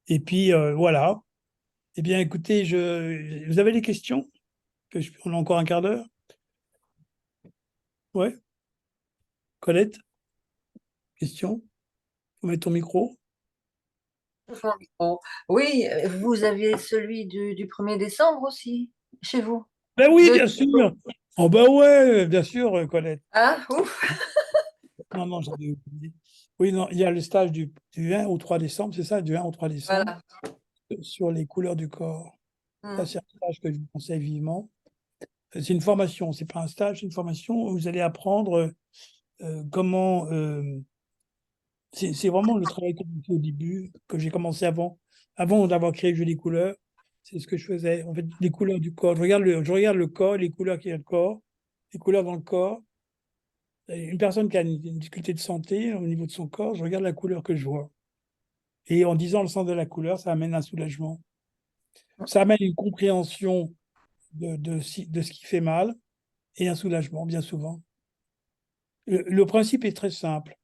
S1: Et puis voilà. Eh bien, écoutez, vous avez des questions? On a encore un quart d'heure? Ouais. Colette, question? Faut mettre ton micro.
S4: Oh, oui, vous aviez celui du 1er décembre aussi, chez vous.
S1: Ben oui,
S4: De-
S1: bien sûr. Oh ben ouais, bien sûr, Colette.
S4: Ah, ouf.
S1: Non, non, j'avais oublié. Oui, non, il y a le stage du 1 au 3 décembre, c'est ça, du 1 au 3 décembre,
S4: Voilà.
S1: sur les couleurs du corps. Ça,
S4: Hmm.
S1: c'est un stage que je vous conseille vivement. C'est une formation, c'est pas un stage, c'est une formation où vous allez apprendre comment. C'est vraiment le travail que j'ai fait au début, que j'ai commencé avant d'avoir créé le jeu des couleurs. C'est ce que je faisais. En fait, les couleurs du corps. Je regarde le corps, les couleurs qu'il y a dans le corps, les couleurs dans le corps. Une personne qui a une difficulté de santé au niveau de son corps, je regarde la couleur que je vois. Et en disant le sens de la couleur, ça amène un soulagement. Ça amène une compréhension de ce qui fait mal et un soulagement, bien souvent. Le principe est très simple.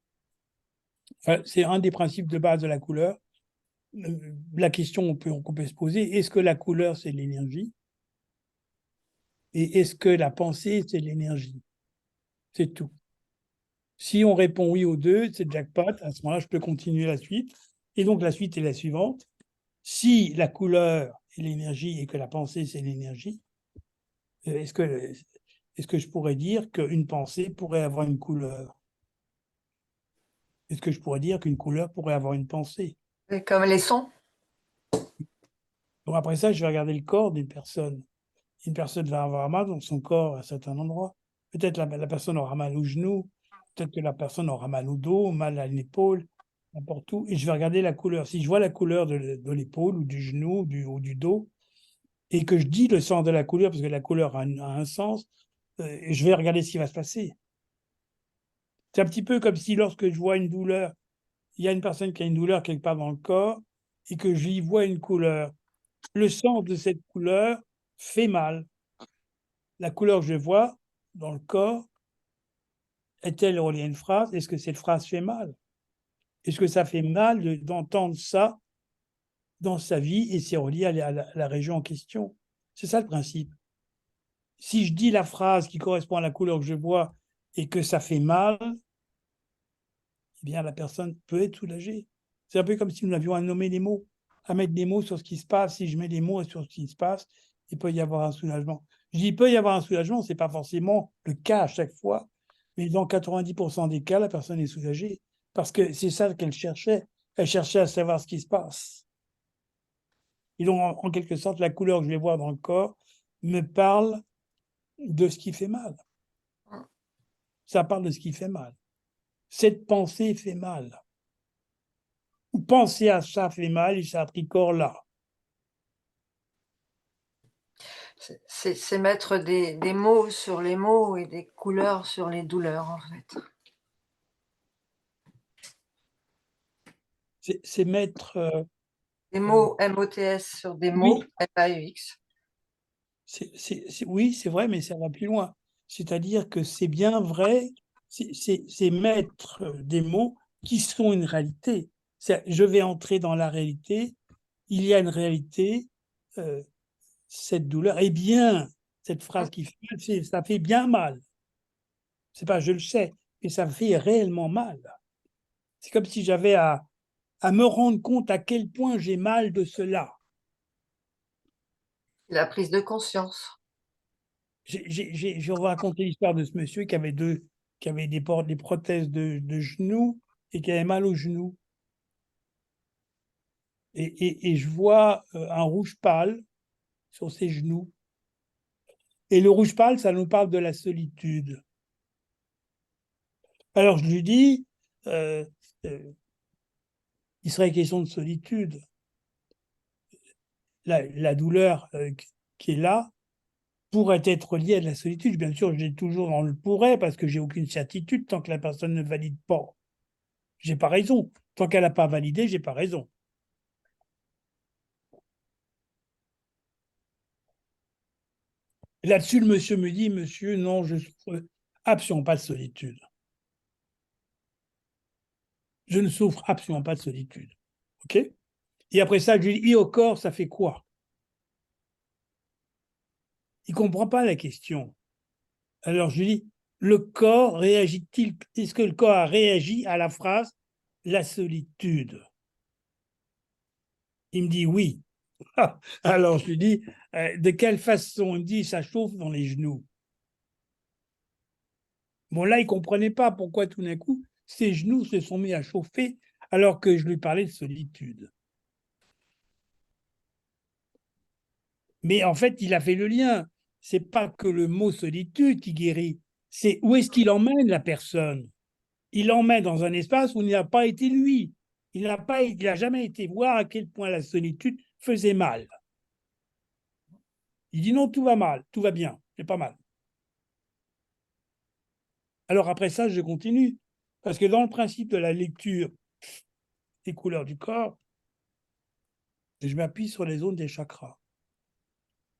S1: Enfin, c'est un des principes de base de la couleur. La question qu'on peut se poser, est-ce que la couleur, c'est l'énergie? Et est-ce que la pensée, c'est l'énergie? C'est tout. Si on répond oui aux deux, c'est jackpot. À ce moment-là, je peux continuer la suite. Et donc, la suite est la suivante. Si la couleur est l'énergie et que la pensée, c'est l'énergie, euh, est-ce que, est-ce que je pourrais dire qu'une pensée pourrait avoir une couleur? Est-ce que je pourrais dire qu'une couleur pourrait avoir une pensée?
S4: C'est comme les sons.
S1: Donc après ça, je vais regarder le corps d'une personne. Une personne va avoir mal dans son corps à un certain endroit. Peut-être la personne aura mal au genou, peut-être que la personne aura mal au dos, mal à l'épaule, n'importe où. Et je vais regarder la couleur. Si je vois la couleur de l'épaule ou du genou ou du dos, et que je dis le sens de la couleur, parce que la couleur a un sens, je vais regarder ce qui va se passer. C'est un petit peu comme si lorsque je vois une douleur, il y a une personne qui a une douleur quelque part dans le corps, et que j'y vois une couleur. Le sens de cette couleur fait mal. La couleur que je vois dans le corps est-elle reliée à une phrase? Est-ce que cette phrase fait mal? Est-ce que ça fait mal d'entendre ça dans sa vie et c'est relié à la région en question? C'est ça le principe. Si je dis la phrase qui correspond à la couleur que je vois et que ça fait mal, eh bien la personne peut être soulagée. C'est un peu comme si nous avions à nommer les mots, à mettre des mots sur ce qui se passe. Si je mets des mots sur ce qui se passe, il peut y avoir un soulagement. Je dis il peut y avoir un soulagement, ce n'est pas forcément le cas à chaque fois, mais dans 90% des cas, la personne est soulagée parce que c'est ça qu'elle cherchait. Elle cherchait à savoir ce qui se passe. Et donc, en quelque sorte, la couleur que je vais voir dans le corps me parle de ce qui fait mal. Ça parle de ce qui fait mal. Cette pensée fait mal. Ou penser à ça fait mal et ça a pris corps là.
S4: C'est mettre des mots sur les mots et des couleurs sur les douleurs, en fait.
S1: C'est mettre,
S4: Des mots MOTS sur des
S1: oui,
S4: mots MAUX.
S1: oui, c'est vrai, mais ça va plus loin. C'est-à-dire que c'est bien vrai, c'est mettre des mots qui sont une réalité. Je vais entrer dans la réalité, il y a une réalité, cette douleur est bien, cette phrase qui fait mal, ça fait bien mal. C'est pas je le sais, mais ça fait réellement mal. C'est comme si j'avais à me rendre compte à quel point j'ai mal de cela.
S4: La prise de conscience.
S1: Je vais vous raconter l'histoire de ce monsieur qui avait des prothèses de genoux et qui avait mal aux genoux. Et je vois un rouge pâle sur ses genoux. Et le rouge pâle, ça nous parle de la solitude. Alors je lui dis, euh, il serait question de solitude. La douleur qui est là pourrait être liée à de la solitude. Bien sûr, j'ai toujours dans le pourrait parce que j'ai aucune certitude tant que la personne ne valide pas. J'ai pas raison. Tant qu'elle n'a pas validé, j'ai pas raison. Là-dessus, le monsieur me dit, monsieur, non, je souffre absolument pas de solitude. Je ne souffre absolument pas de solitude. OK? Et après ça, je lui dis, et au corps, ça fait quoi? Il ne comprend pas la question. Alors je lui dis, le corps réagit-il? Est-ce que le corps a réagi à la phrase la solitude? Il me dit oui. Alors je lui dis, de quelle façon? Il me dit, ça chauffe dans les genoux. Bon, là, il ne comprenait pas pourquoi tout d'un coup, ses genoux se sont mis à chauffer alors que je lui parlais de solitude. Mais en fait, il a fait le lien. C'est pas que le mot solitude qui guérit, c'est où est-ce qu'il emmène la personne. Il l'emmène dans un espace où il n'a pas été lui. Il n'a jamais été voir à quel point la solitude faisait mal. Il dit non, tout va mal, tout va bien, c'est pas mal. Alors après ça, je continue. Parce que dans le principe de la lecture des couleurs du corps, je m'appuie sur les zones des chakras.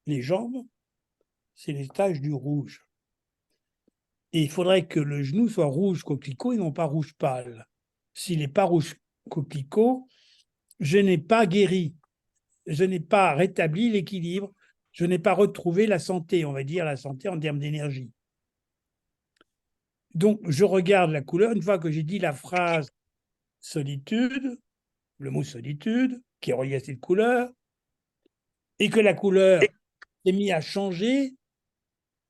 S1: Les jambes, c'est les taches du rouge. Et il faudrait que le genou soit rouge coquelicot et non pas rouge pâle. S'il n'est pas rouge coquelicot, je n'ai pas guéri, je n'ai pas rétabli l'équilibre, je n'ai pas retrouvé la santé, on va dire la santé en termes d'énergie. Donc, je regarde la couleur, une fois que j'ai dit la phrase solitude, le mot solitude, qui est relié à cette couleur, et que la couleur s'est mise à changer,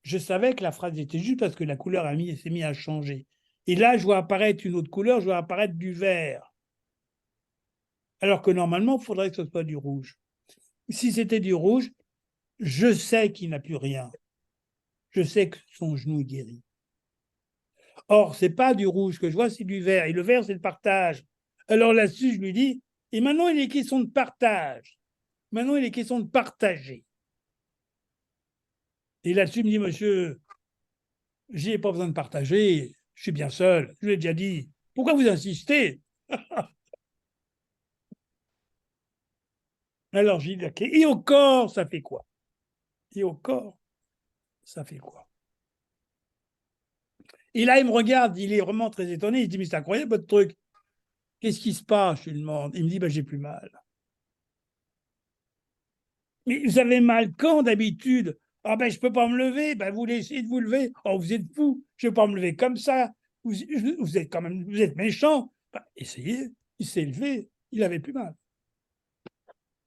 S1: je savais que la phrase était juste parce que la couleur s'est mise à changer. Et là, je vois apparaître une autre couleur, je vois apparaître du vert. Alors que normalement, il faudrait que ce soit du rouge. Si c'était du rouge, je sais qu'il n'a plus rien. Je sais que son genou est guéri. Or, ce n'est pas du rouge que je vois, c'est du vert. Et le vert, c'est le partage. Alors là-dessus, je lui dis, et maintenant, il est question de partage. Maintenant, il est question de partager. Et là-dessus, il me dit, monsieur, je n'ai pas besoin de partager, je suis bien seul. Je lui ai déjà dit, pourquoi vous insistez? Alors, j'ai dit, ok. Et au corps, ça fait quoi? Et au corps, ça fait quoi? Et là, il me regarde, il est vraiment très étonné. Il dit, mais c'est incroyable votre truc. Qu'est-ce qui se passe? Je lui demande. Il me dit, j'ai plus mal. Mais vous avez mal quand d'habitude? Ah ben, je peux pas me lever. Ben, vous voulez essayer de vous lever? Oh, vous êtes fou. Je vais pas me lever comme ça. Vous êtes quand même, vous êtes méchant. Ben, essayez. Il s'est levé. Il avait plus mal.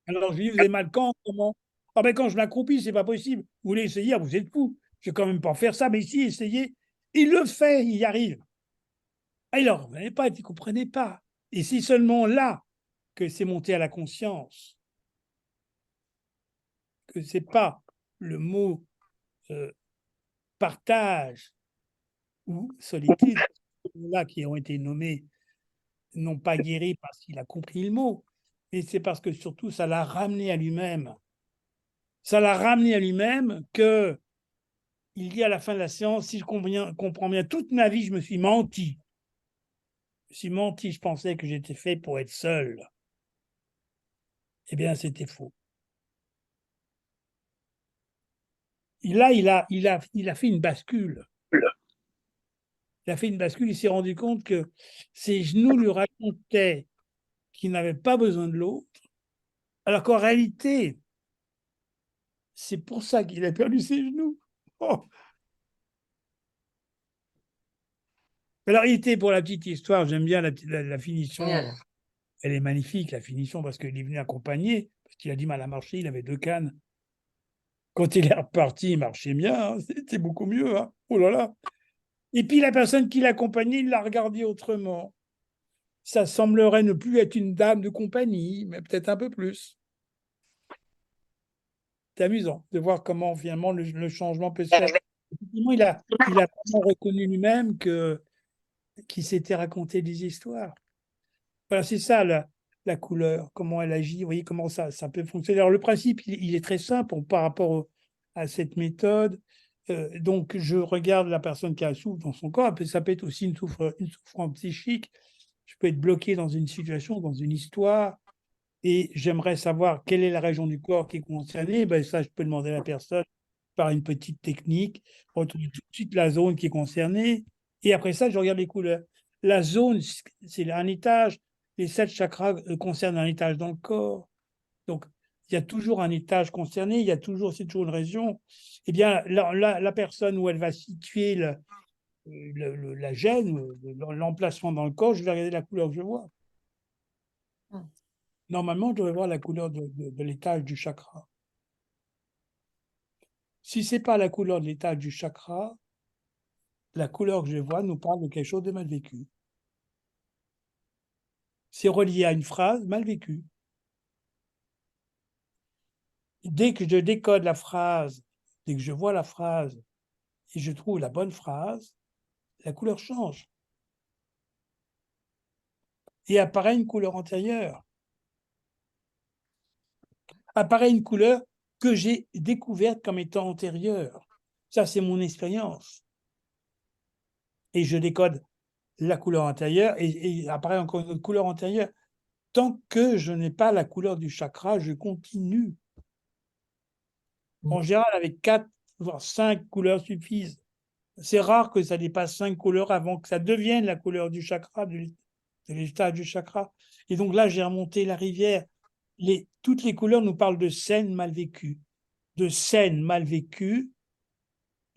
S1: Alors, je lui dis, vous avez mal quand? Comment? Ah ben, quand je m'accroupis, c'est pas possible. Vous voulez essayer? Ah, vous êtes fou. Je vais quand même pas faire ça. Mais si, essayez. Il le fait. Il y arrive. Alors, vous n'avez pas, vous ne comprenez pas. Et c'est seulement là que c'est monté à la conscience, que ce n'est pas le mot partage ou solitude, là qui ont été nommés, n'ont pas guéri parce qu'il a compris le mot, mais c'est parce que surtout ça l'a ramené à lui-même. ça l'a ramené à lui-même que il dit à la fin de la séance, si je comprends bien, toute ma vie, je me suis menti. Je me suis menti, je pensais que j'étais fait pour être seul. Eh bien, c'était faux. Et là, il a fait une bascule. Il a fait une bascule, il s'est rendu compte que ses genoux lui racontaient qu'il n'avait pas besoin de l'autre, alors qu'en réalité, c'est pour ça qu'il a perdu ses genoux. Oh. Alors, il était, pour la petite histoire, j'aime bien la finition,
S4: Génial.
S1: elle est magnifique, la finition, parce qu'il est venu accompagner, parce qu'il a du mal à marcher, il avait 2 cannes. Quand il est reparti, il marchait bien, hein, c'était beaucoup mieux. Hein. Oh là là. Et puis la personne qui l'accompagnait, il l'a regardé autrement. Ça semblerait ne plus être une dame de compagnie, mais peut-être un peu plus. C'est amusant de voir comment finalement le changement peut se faire. Effectivement, il a vraiment reconnu lui-même qu'il s'était raconté des histoires. Voilà, c'est ça la couleur, comment elle agit, vous voyez comment ça peut fonctionner. Alors le principe, il est très simple par rapport à cette méthode. Donc je regarde la personne qui a un souffle dans son corps, ça peut être aussi une souffrance psychique. Je peux être bloqué dans une situation, dans une histoire, et j'aimerais savoir quelle est la région du corps qui est concernée. Ben, ça, je peux demander à la personne par une petite technique, retrouver tout de suite la zone qui est concernée, et après ça, je regarde les couleurs. La zone, c'est un étage, les 7 chakras concernent un étage dans le corps. Donc, il y a toujours un étage concerné, c'est toujours une région. Eh bien, la personne où elle va situer la gêne, l'emplacement dans le corps, je vais regarder la couleur que je vois. Normalement, je devrais voir la couleur de l'étage du chakra. Si ce n'est pas la couleur de l'étage du chakra, la couleur que je vois nous parle de quelque chose de mal vécu. C'est relié à une phrase mal vécue. Dès que je décode la phrase, dès que je vois la phrase et je trouve la bonne phrase, la couleur change. Et apparaît une couleur antérieure. Apparaît une couleur que j'ai découverte comme étant antérieure. Ça, c'est mon expérience. Et je décode la couleur antérieure et apparaît encore une autre couleur antérieure. Tant que je n'ai pas la couleur du chakra, je continue. En général, avec 4 voire 5 couleurs suffisent. C'est rare que ça dépasse 5 couleurs avant que ça devienne la couleur du chakra, de l'état du chakra. Et donc là, j'ai remonté la rivière. Toutes les couleurs nous parlent de scènes mal vécues. De scènes mal vécues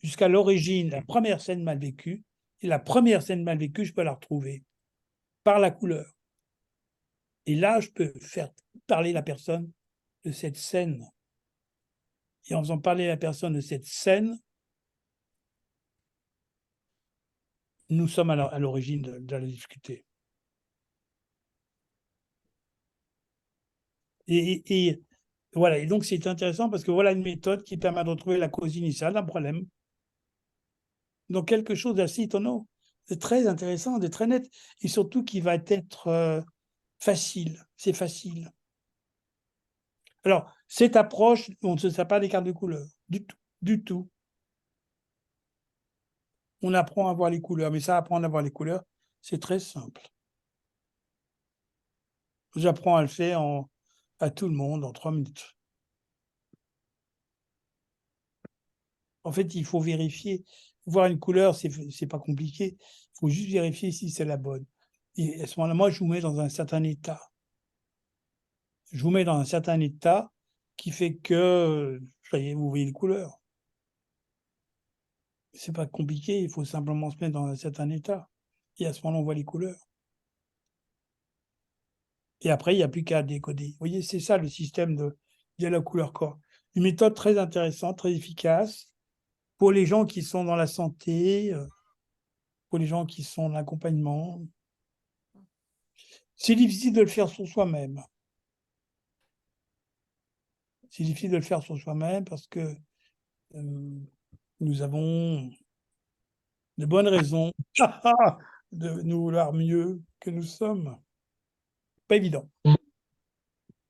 S1: jusqu'à l'origine, la première scène mal vécue. Et la première scène mal vécue, je peux la retrouver par la couleur. Et là, je peux faire parler la personne de cette scène. Et en faisant parler la personne de cette scène, nous sommes à l'origine de la difficulté. Et voilà, et donc c'est intéressant parce que voilà une méthode qui permet de retrouver la cause initiale d'un problème. Donc quelque chose d'assez étonnant, de très intéressant, de très net, et surtout qui va être facile. C'est facile. Alors, cette approche, on ne se sert pas des cartes de couleur, du tout, du tout. On apprend à voir les couleurs, mais ça, apprendre à voir les couleurs, c'est très simple. J'apprends à le faire à tout le monde en 3 minutes. En fait, il faut vérifier. Voir une couleur, c'est pas compliqué. Il faut juste vérifier si c'est la bonne. Et à ce moment-là, moi, je vous mets dans un certain état. Je vous mets dans un certain état qui fait que, ça y est, vous voyez les couleurs. C'est pas compliqué, il faut simplement se mettre dans un certain état. Et à ce moment-là, on voit les couleurs. Et après, il n'y a plus qu'à décoder. Vous voyez, c'est ça le système de dialogue couleur-corps. Une méthode très intéressante, très efficace pour les gens qui sont dans la santé, pour les gens qui sont dans l'accompagnement. C'est difficile de le faire sur soi-même. C'est difficile de le faire sur soi-même parce que nous avons de bonnes raisons de nous vouloir mieux que nous sommes. Pas évident.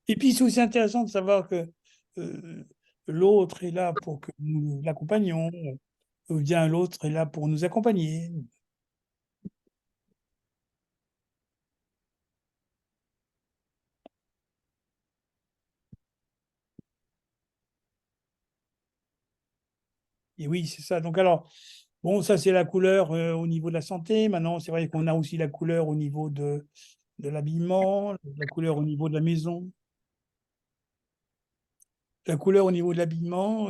S1: Et puis, c'est aussi intéressant de savoir que l'autre est là pour que nous l'accompagnions, ou bien l'autre est là pour nous accompagner. Et oui, c'est ça. Donc alors, bon, ça c'est la couleur au niveau de la santé. Maintenant, c'est vrai qu'on a aussi la couleur au niveau de l'habillement, la couleur au niveau de la maison. La couleur au niveau de l'habillement,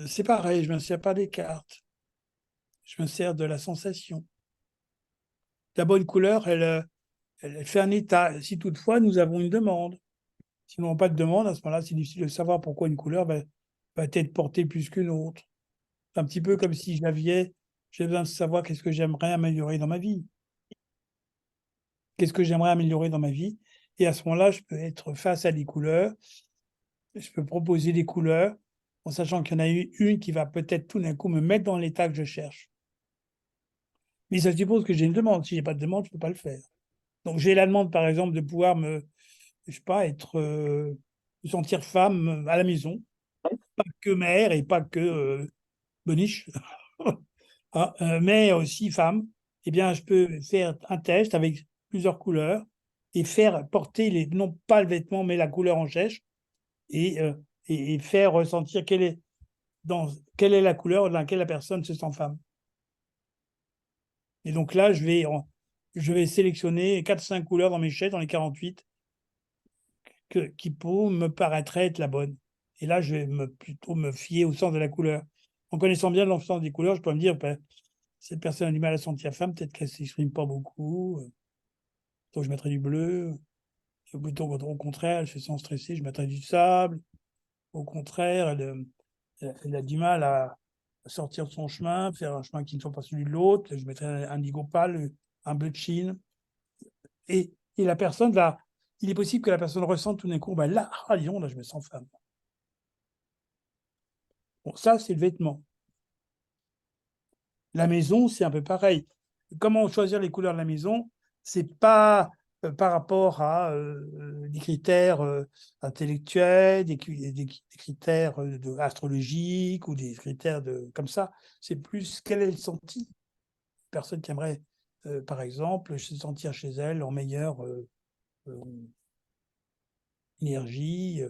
S1: c'est pareil, je ne me sers pas des cartes. Je me sers de la sensation. La bonne couleur, elle fait un état. Si toutefois nous avons une demande. Si nous n'avons pas de demande, à ce moment-là, c'est difficile de savoir pourquoi une couleur va être portée plus qu'une autre. C'est un petit peu comme si j'ai besoin de savoir qu'est-ce que j'aimerais améliorer dans ma vie. Qu'est-ce que j'aimerais améliorer dans ma vie? Et à ce moment-là, je peux être face à des couleurs, je peux proposer des couleurs, en sachant qu'il y en a une qui va peut-être tout d'un coup me mettre dans l'état que je cherche. Mais ça suppose que j'ai une demande. Si j'ai pas de demande, je peux pas le faire. Donc j'ai la demande, par exemple, de pouvoir je sais pas, me sentir femme à la maison, pas que mère et pas que boniche, hein, mais aussi femme. Eh bien, je peux faire un test avec plusieurs couleurs et faire porter non pas le vêtement, mais la couleur en chèche et, euh, et faire ressentir quelle est la couleur dans laquelle la personne se sent femme. Et donc là, je vais sélectionner 4-5 couleurs dans mes chèques, dans les 48, qui pour me paraîtraient être la bonne. Et là, je vais plutôt me fier au sens de la couleur. En connaissant bien le sens des couleurs, je peux me dire, ben, cette personne a du mal à sentir femme, peut-être qu'elle ne s'exprime pas beaucoup. Donc je mettrai du bleu. Et plutôt au contraire, elle se sent stressée, je mettrai du sable. Au contraire, elle a du mal à sortir de son chemin, faire un chemin qui ne soit pas celui de l'autre. Je mettrai un indigo pâle, un bleu de Chine. Et la personne va. Il est possible que la personne ressente tout d'un coup, ben là, ah, dis donc, là, je me sens femme. Bon, ça, c'est le vêtement. La maison, c'est un peu pareil. Comment choisir les couleurs de la maison? C'est pas par rapport à des critères intellectuels, des critères astrologiques ou des critères comme ça. C'est plus quel est le senti. Personne qui aimerait, par exemple, se sentir chez elle en meilleure euh, énergie,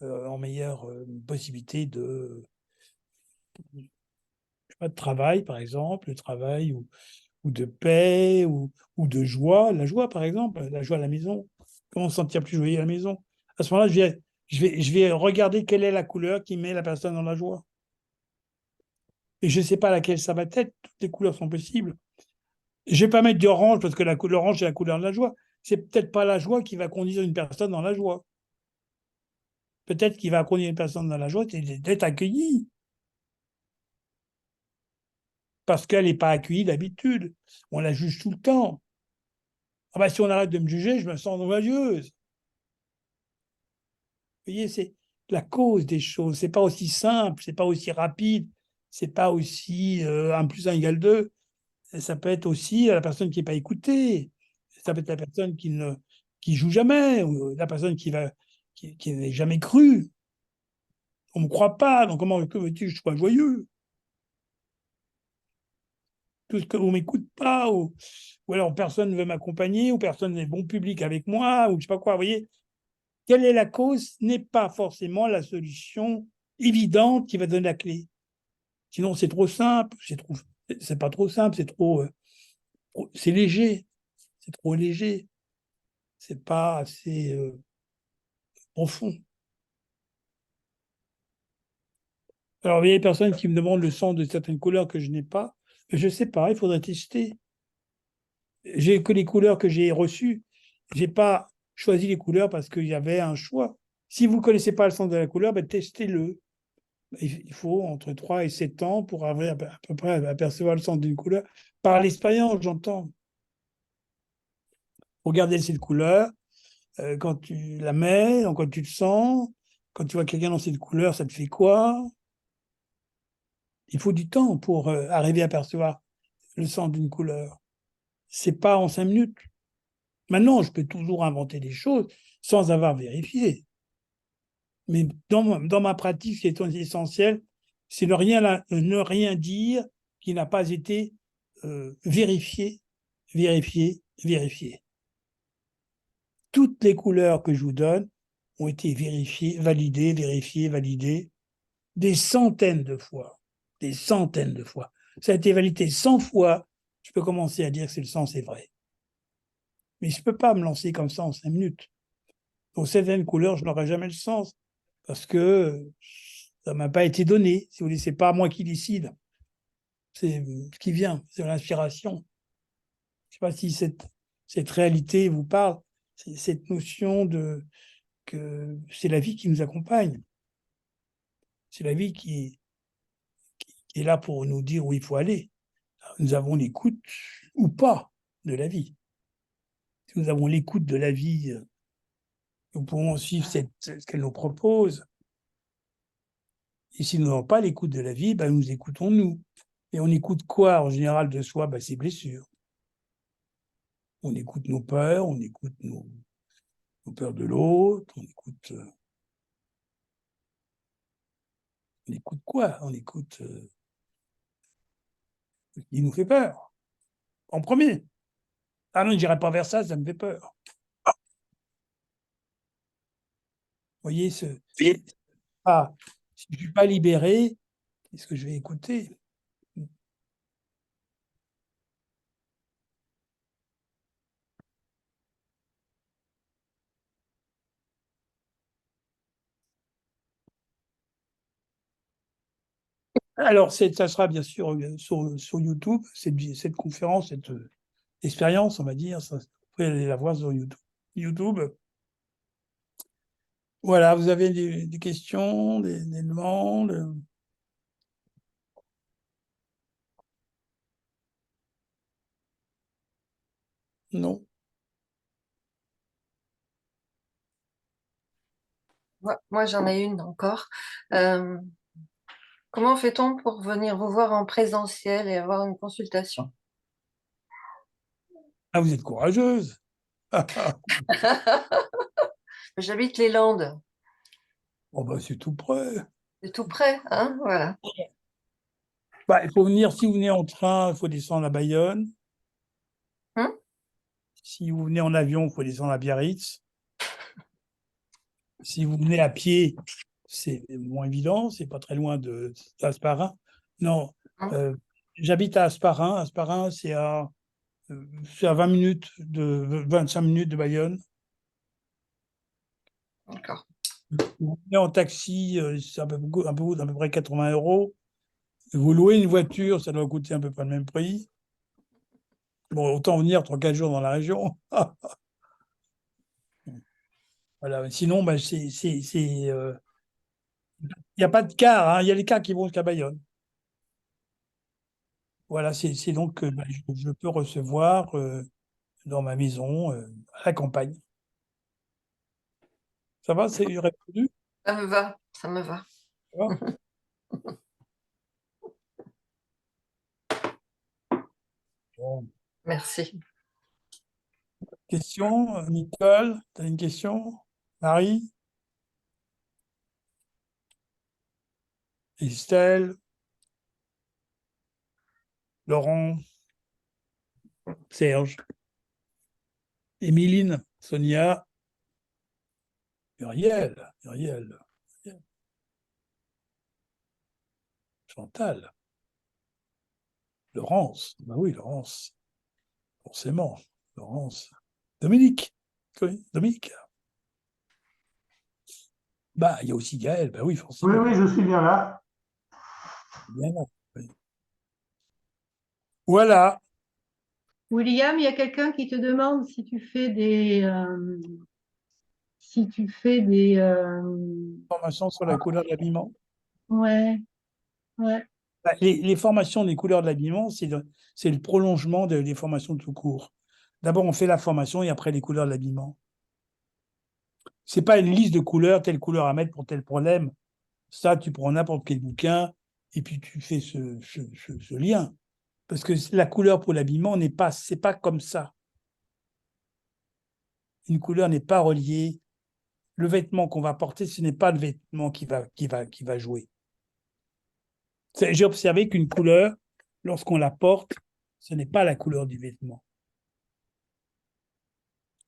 S1: en meilleure possibilité de travail, par exemple, de travail ou de paix ou de joie. La joie, par exemple, la joie à la maison. Comment se sentir plus joyeux à la maison? À ce moment-là, je vais regarder quelle est la couleur qui met la personne dans la joie. Et je ne sais pas laquelle ça va être. Toutes les couleurs sont possibles. Je ne vais pas mettre d'orange parce que l'orange, c'est la couleur de la joie. C'est peut-être pas la joie qui va conduire une personne dans la joie. Peut-être qu'il va conduire une personne dans la joie, c'est d'être accueillie. Parce qu'elle n'est pas accueillie d'habitude. On la juge tout le temps. Ah bah, si on arrête de me juger, je me sens joyeuse. Vous voyez, c'est la cause des choses. C'est pas aussi simple, c'est pas aussi rapide, c'est pas aussi 1 plus 1 égale 2. Ça peut être aussi la personne qui n'est pas écoutée. Ça peut être la personne qui joue jamais, ou la personne qui n'est jamais crue. On ne me croit pas, donc comment veux-tu que je sois joyeux? Tout ce qu'on ne m'écoute pas, ou alors personne ne veut m'accompagner, ou personne n'est bon public avec moi, ou je ne sais pas quoi. Vous voyez, quelle est la cause n'est pas forcément la solution évidente qui va donner la clé. Sinon, c'est trop simple, c'est pas trop simple, c'est léger, c'est trop léger, c'est pas assez profond. Alors, il y a des personnes qui me demandent le sens de certaines couleurs que je n'ai pas. Je ne sais pas, il faudrait tester. J'ai que les couleurs que j'ai reçues. Je n'ai pas choisi les couleurs parce qu'il y avait un choix. Si vous ne connaissez pas le sens de la couleur, ben testez-le. Il faut entre 3 et 7 ans pour avoir à peu près apercevoir le sens d'une couleur. Par l'expérience, j'entends. Regardez cette couleur, quand tu la mets, quand tu le sens, quand tu vois quelqu'un dans cette couleur, ça te fait quoi? Il faut du temps pour arriver à percevoir le sens d'une couleur. C'est pas en 5 minutes. Maintenant, je peux toujours inventer des choses sans avoir vérifié. Mais dans ma pratique, ce qui est essentiel, c'est ne rien dire qui n'a pas été vérifié, vérifié, vérifié. Toutes les couleurs que je vous donne ont été vérifiées, validées, vérifiées, validées, des centaines de fois. Des centaines de fois. Ça a été validé 100 fois, je peux commencer à dire que c'est le sens est vrai. Mais je ne peux pas me lancer comme ça en 5 minutes. Pour certaines couleurs, je n'aurai jamais le sens, parce que ça ne m'a pas été donné. Si vous voulez, ce n'est pas moi qui décide. C'est ce qui vient, c'est l'inspiration. Je ne sais pas si cette réalité vous parle, c'est cette notion que c'est la vie qui nous accompagne. C'est la vie qui est là pour nous dire où il faut aller. Nous avons l'écoute ou pas de la vie. Si nous avons l'écoute de la vie, nous pouvons suivre ce qu'elle nous propose. Et si nous n'avons pas l'écoute de la vie, nous écoutons nous. Et on écoute quoi en général de soi? Ses blessures. On écoute nos peurs, on écoute nos peurs de l'autre, on écoute quoi? On écoute ce qui nous fait peur, en premier. Ah non, je n'irai pas vers ça, ça me fait peur. Vous voyez, si je ne suis pas libéré, qu'est-ce que je vais écouter? Alors, ça sera bien sûr sur YouTube, cette conférence, cette expérience, on va dire. Ça, vous pouvez aller la voir sur YouTube. Voilà, vous avez des questions, des demandes? Non.
S4: Moi, j'en ai une encore. Comment fait-on pour venir vous voir en présentiel et avoir une consultation?
S1: Ah, vous êtes courageuse.
S4: J'habite les Landes.
S1: Oh, c'est tout près.
S4: C'est tout près, hein? Voilà.
S1: Il faut venir, si vous venez en train, il faut descendre à Bayonne. Si vous venez en avion, il faut descendre à Biarritz. Si vous venez à pied, c'est moins évident, c'est pas très loin d'Asparin. Non, j'habite à Asparin. Asparin, c'est à 25 minutes de Bayonne.
S4: D'accord.
S1: Vous venez en taxi, c'est à peu près 80 €. Vous louez une voiture, ça doit coûter à peu près le même prix. Bon, autant venir 3-4 jours dans la région. Voilà. Sinon, il n'y a pas de car, hein. Il y a les cars qui vont jusqu'à Bayonne. Voilà, c'est donc que je peux recevoir dans ma maison à la campagne. Ça va, c'est répondu?
S4: Ça me va, ça me va.
S1: Ça va. Bon.
S4: Merci.
S1: Question, Nicole, tu as une question? Marie? Estelle? Laurent? Serge? Émiline? Sonia? Muriel? Chantal? Laurence? Oui, Laurence. Forcément. Laurence. Dominique? Oui, Dominique? Il y a aussi Gaël, oui, forcément.
S5: Oui, je suis bien là.
S1: Bien là, oui. Voilà.
S3: William, il y a quelqu'un qui te demande si tu fais des
S1: Formation sur la couleur de l'habillement.
S3: ouais.
S1: Les formations des couleurs de l'habillement, c'est le prolongement des formations tout court. D'abord, on fait la formation et après les couleurs de l'habillement. C'est pas une liste de couleurs, telle couleur à mettre pour tel problème. Ça, tu prends n'importe quel bouquin et puis tu fais ce lien. Parce que la couleur pour l'habillement c'est pas comme ça. Une couleur n'est pas reliée. le vêtement qu'on va porter, ce n'est pas le vêtement qui va jouer. J'ai observé qu'une couleur, lorsqu'on la porte, ce n'est pas la couleur du vêtement.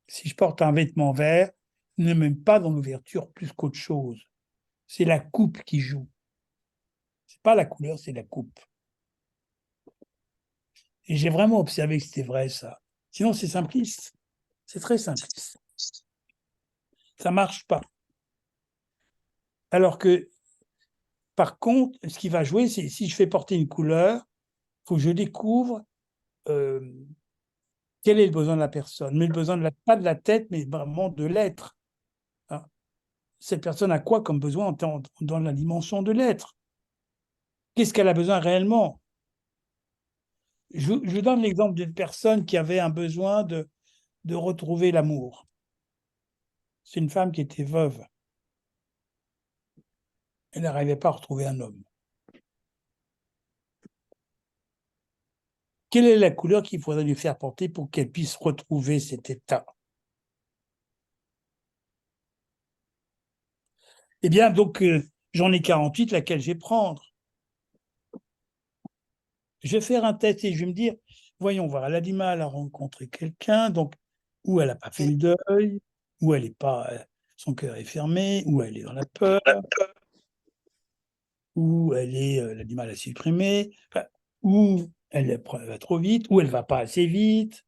S1: Si je porte un vêtement vert, ne m'aime pas dans l'ouverture plus qu'autre chose. C'est la coupe qui joue. C'est pas la couleur, c'est la coupe. Et j'ai vraiment observé que c'était vrai, ça. Sinon, c'est simpliste. C'est très simpliste. Ça marche pas. Alors que, par contre, ce qui va jouer, c'est si je fais porter une couleur, il faut que je découvre quel est le besoin de la personne. Mais le besoin pas de la tête, mais vraiment de l'être. Hein. Cette personne a quoi comme besoin dans la dimension de l'être? Qu'est-ce qu'elle a besoin réellement? Je donne l'exemple d'une personne qui avait un besoin de retrouver l'amour. C'est une femme qui était veuve. Elle n'arrivait pas à retrouver un homme. Quelle est la couleur qu'il faudrait lui faire porter pour qu'elle puisse retrouver cet état? Eh bien, donc, j'en ai 48, laquelle je vais prendre? Je vais faire un test et je vais me dire, voyons voir, elle a du mal à rencontrer quelqu'un, donc, ou elle n'a pas fait le deuil, ou elle est pas, son cœur est fermé, ou elle est dans la peur, ou elle a du mal à s'exprimer, enfin, ou elle va trop vite, ou elle va pas assez vite,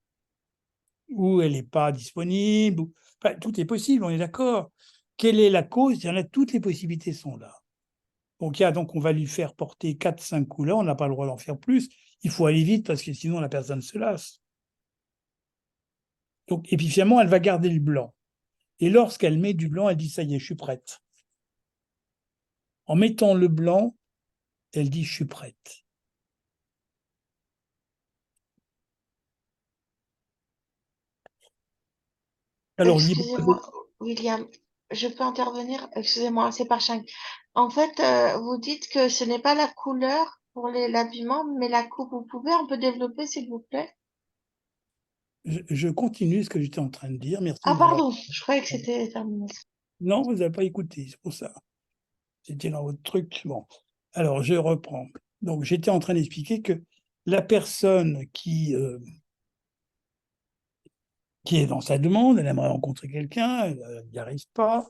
S1: ou elle n'est pas disponible, enfin, tout est possible, on est d'accord. Quelle est la cause? Il y en a, toutes les possibilités sont là. Donc on va lui faire porter 4-5 couleurs, on n'a pas le droit d'en faire plus. Il faut aller vite parce que sinon la personne se lasse. Donc, et puis finalement, elle va garder le blanc. Et lorsqu'elle met du blanc, elle dit, ça y est, je suis prête. En mettant le blanc, elle dit, je suis prête. Alors,
S2: Excusez-moi, William, je peux intervenir? Excusez-moi, c'est pas Chang. En fait, vous dites que ce n'est pas la couleur pour l'habillement, mais la coupe. Vous pouvez un peu développer, s'il vous plaît?
S1: je continue ce que j'étais en train de dire. Merci
S2: Ah,
S1: de m'avoir.
S2: pardon, je croyais que c'était terminé.
S1: Non, vous n'avez pas écouté, c'est pour ça. C'était dans votre truc. Bon, alors je reprends. Donc, j'étais en train d'expliquer que la personne qui est dans sa demande, elle aimerait rencontrer quelqu'un, elle n'y arrive pas,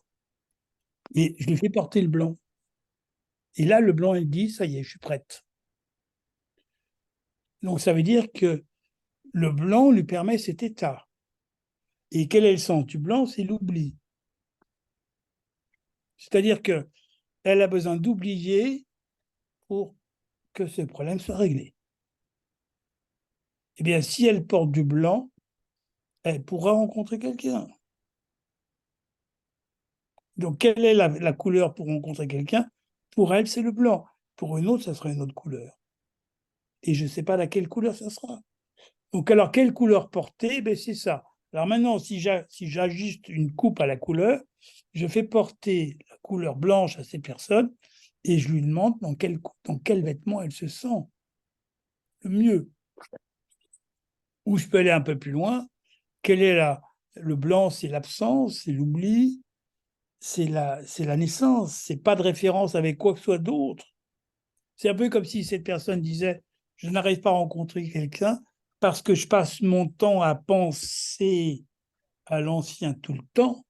S1: et je lui fais porter le blanc. Et là, le blanc, elle dit, ça y est, je suis prête. Donc, ça veut dire que le blanc lui permet cet état. Et quel est le sens du blanc? C'est l'oubli. C'est-à-dire qu'elle a besoin d'oublier pour que ce problème soit réglé. Eh bien, si elle porte du blanc, elle pourra rencontrer quelqu'un. Donc, quelle est la couleur pour rencontrer quelqu'un? Pour elle, c'est le blanc. Pour une autre, ça sera une autre couleur. Et je ne sais pas laquelle couleur ça sera. Donc, alors, quelle couleur porter? Ben, c'est ça. Alors maintenant, si j'ajuste une coupe à la couleur, je fais porter la couleur blanche à ces personnes et je lui demande dans quel vêtement elle se sent le mieux. Ou je peux aller un peu plus loin. Quel est le blanc? C'est l'absence, c'est l'oubli, c'est la naissance. C'est pas de référence avec quoi que ce soit d'autre. C'est un peu comme si cette personne disait, je n'arrive pas à rencontrer quelqu'un parce que je passe mon temps à penser à l'ancien tout le temps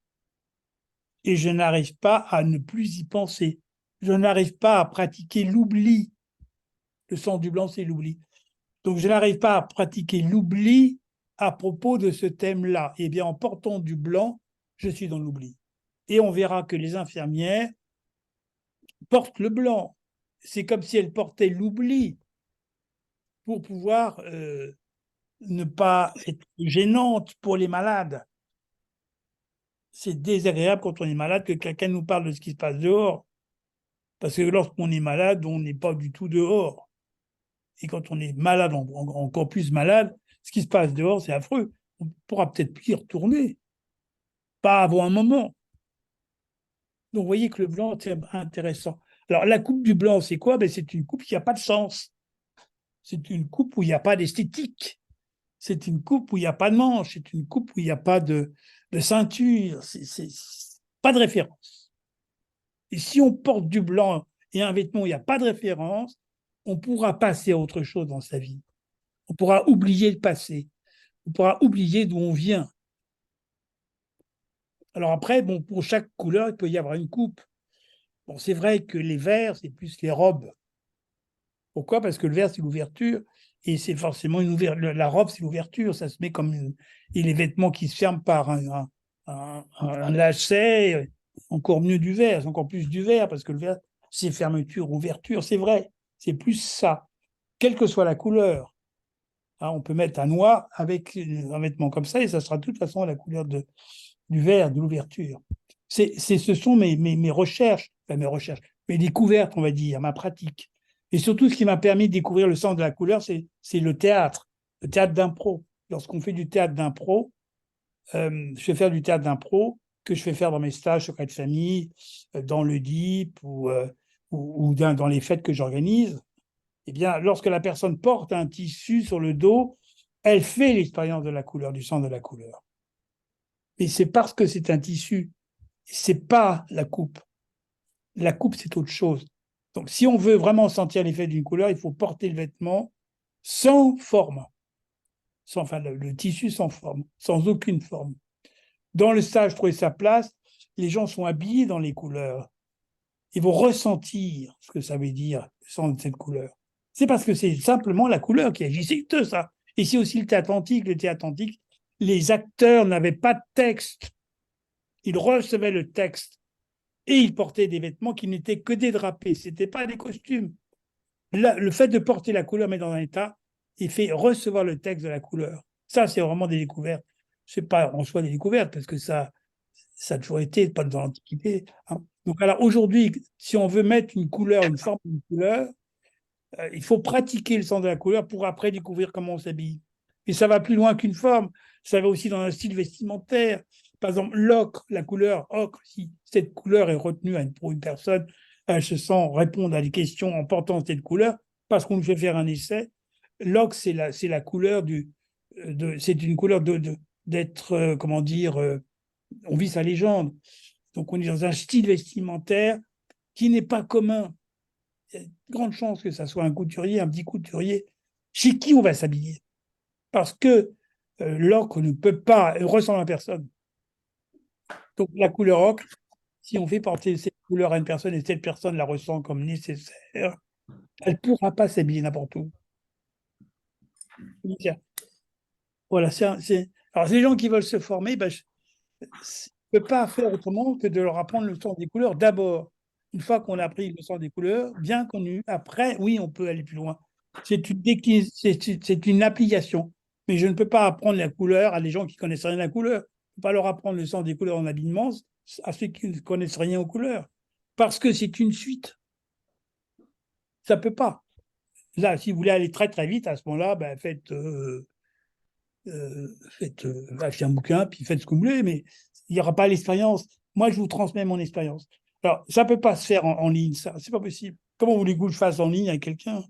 S1: et je n'arrive pas à ne plus y penser. Je n'arrive pas à pratiquer l'oubli. Le sens du blanc, c'est l'oubli. Donc, je n'arrive pas à pratiquer l'oubli à propos de ce thème-là. Eh bien, en portant du blanc, je suis dans l'oubli. Et on verra que les infirmières portent le blanc. C'est comme si elles portaient l'oubli pour pouvoir ne pas être gênante pour les malades. C'est désagréable quand on est malade que quelqu'un nous parle de ce qui se passe dehors. Parce que lorsqu'on est malade, on n'est pas du tout dehors. Et quand on est malade, encore plus malade, ce qui se passe dehors, c'est affreux. On pourra peut-être plus y retourner. Pas avant un moment. Donc, vous voyez que le blanc, c'est intéressant. Alors, la coupe du blanc, c'est quoi? Ben, c'est une coupe qui n'a pas de sens. C'est une coupe où il n'y a pas d'esthétique. C'est une coupe où il n'y a pas de manche. C'est une coupe où il n'y a pas de ceinture. pas de référence. Et si on porte du blanc et un vêtement où il n'y a pas de référence, on pourra passer à autre chose dans sa vie. On pourra oublier le passé. On pourra oublier d'où on vient. Alors après, bon, pour chaque couleur, il peut y avoir une coupe. Bon, c'est vrai que les verts, c'est plus les robes. Pourquoi? Parce que le vert, c'est l'ouverture. Et c'est forcément une ouverture. La robe, c'est l'ouverture. Ça se met comme et les vêtements qui se ferment par un lacet, encore mieux du vert, c'est encore plus du vert, parce que le vert, c'est fermeture, ouverture. C'est vrai. C'est plus ça. Quelle que soit la couleur. Hein, on peut mettre un noir avec un vêtement comme ça, et ça sera de toute façon la couleur du vert, de l'ouverture. Ce sont mes recherches, enfin mes découvertes, on va dire, ma pratique. Et surtout, ce qui m'a permis de découvrir le sens de la couleur, c'est le théâtre d'impro. Lorsqu'on fait du théâtre d'impro, je fais faire du théâtre d'impro que je fais faire dans mes stages secrets de famille, dans le DIP ou dans les fêtes que j'organise. Eh bien, lorsque la personne porte un tissu sur le dos, elle fait l'expérience de la couleur, du sens de la couleur. Et c'est parce que c'est un tissu, c'est pas la coupe. La coupe, c'est autre chose. Donc, si on veut vraiment sentir l'effet d'une couleur, il faut porter le vêtement sans forme. Enfin, le tissu sans forme, sans aucune forme. Dans le stage Trouver sa place, les gens sont habillés dans les couleurs. Ils vont ressentir ce que ça veut dire, le sens de cette couleur. C'est parce que c'est simplement la couleur qui agit. C'est tout ça. Et c'est aussi le théâtre antique. Le théâtre antique, les acteurs n'avaient pas de texte. Ils recevaient le texte et ils portaient des vêtements qui n'étaient que des drapés. Ce n'étaient pas des costumes. Là, le fait de porter la couleur, mais dans un état, il fait recevoir le texte de la couleur. Ça, c'est vraiment des découvertes. Ce n'est pas en soi des découvertes, parce que ça a toujours été, pas dans l'Antiquité. Hein. Donc, alors aujourd'hui, si on veut mettre une couleur, une forme d'une couleur, il faut pratiquer le sens de la couleur pour après découvrir comment on s'habille. Et ça va plus loin qu'une forme, ça va aussi dans un style vestimentaire. Par exemple, l'ocre, la couleur ocre, si cette couleur est retenue pour une personne, elle se sent répondre à des questions en portant cette couleur, parce qu'on lui fait faire un essai. L'ocre, c'est la couleur c'est une couleur d'être, comment dire, on vit sa légende. Donc on est dans un style vestimentaire qui n'est pas commun. Il y a de grandes chances que ça soit un couturier, un petit couturier, chez qui on va s'habiller. Parce que l'ocre ne peut pas ressembler à personne. Donc la couleur ocre, si on fait porter cette couleur à une personne et cette personne la ressent comme nécessaire, elle ne pourra pas s'habiller n'importe où. Voilà, alors les gens qui veulent se former, ben, je ne peux pas faire autrement que de leur apprendre le sens des couleurs d'abord. Une fois qu'on a appris le sens des couleurs, bien connu, après, oui, on peut aller plus loin. C'est une application. Mais je ne peux pas apprendre la couleur à des gens qui ne connaissent rien à la couleur. Je ne peux pas leur apprendre le sens des couleurs en habillement à ceux qui ne connaissent rien aux couleurs. Parce que c'est une suite. Ça ne peut pas. Là, si vous voulez aller très très vite, à ce moment-là, ben, faites achetez un bouquin, puis faites ce que vous voulez, mais il n'y aura pas l'expérience. Moi, je vous transmets mon expérience. Alors, ça ne peut pas se faire en ligne, ça, c'est pas possible. Comment voulez-vous que je fasse en ligne avec quelqu'un?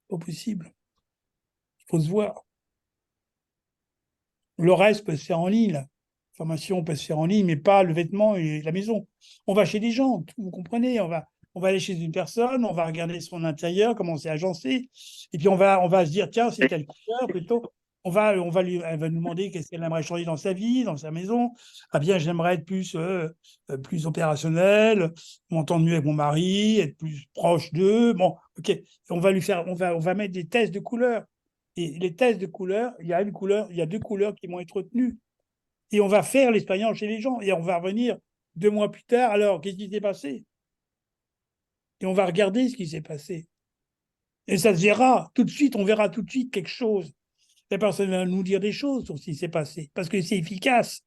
S1: Pas possible. Il faut se voir. Le reste peut se faire en ligne, la formation peut se faire en ligne, mais pas le vêtement et la maison. On va chez des gens, vous comprenez, on va aller chez une personne, on va regarder son intérieur, comment c'est agencé, et puis on va se dire, tiens, c'est telle couleur, plutôt. Elle va nous demander qu'est-ce qu'elle aimerait changer dans sa vie, dans sa maison. Ah bien, j'aimerais être plus opérationnel, m'entendre mieux avec mon mari, être plus proche d'eux. Bon, ok. On va mettre des tests de couleurs. Et les tests de couleurs, il y a deux couleurs qui vont être retenues. Et on va faire l'expérience chez les gens. Et on va revenir 2 mois plus tard. Alors, qu'est-ce qui s'est passé? Et on va regarder ce qui s'est passé. Et ça se verra tout de suite, on verra tout de suite quelque chose. La personne va nous dire des choses sur ce qui s'est passé, parce que c'est efficace.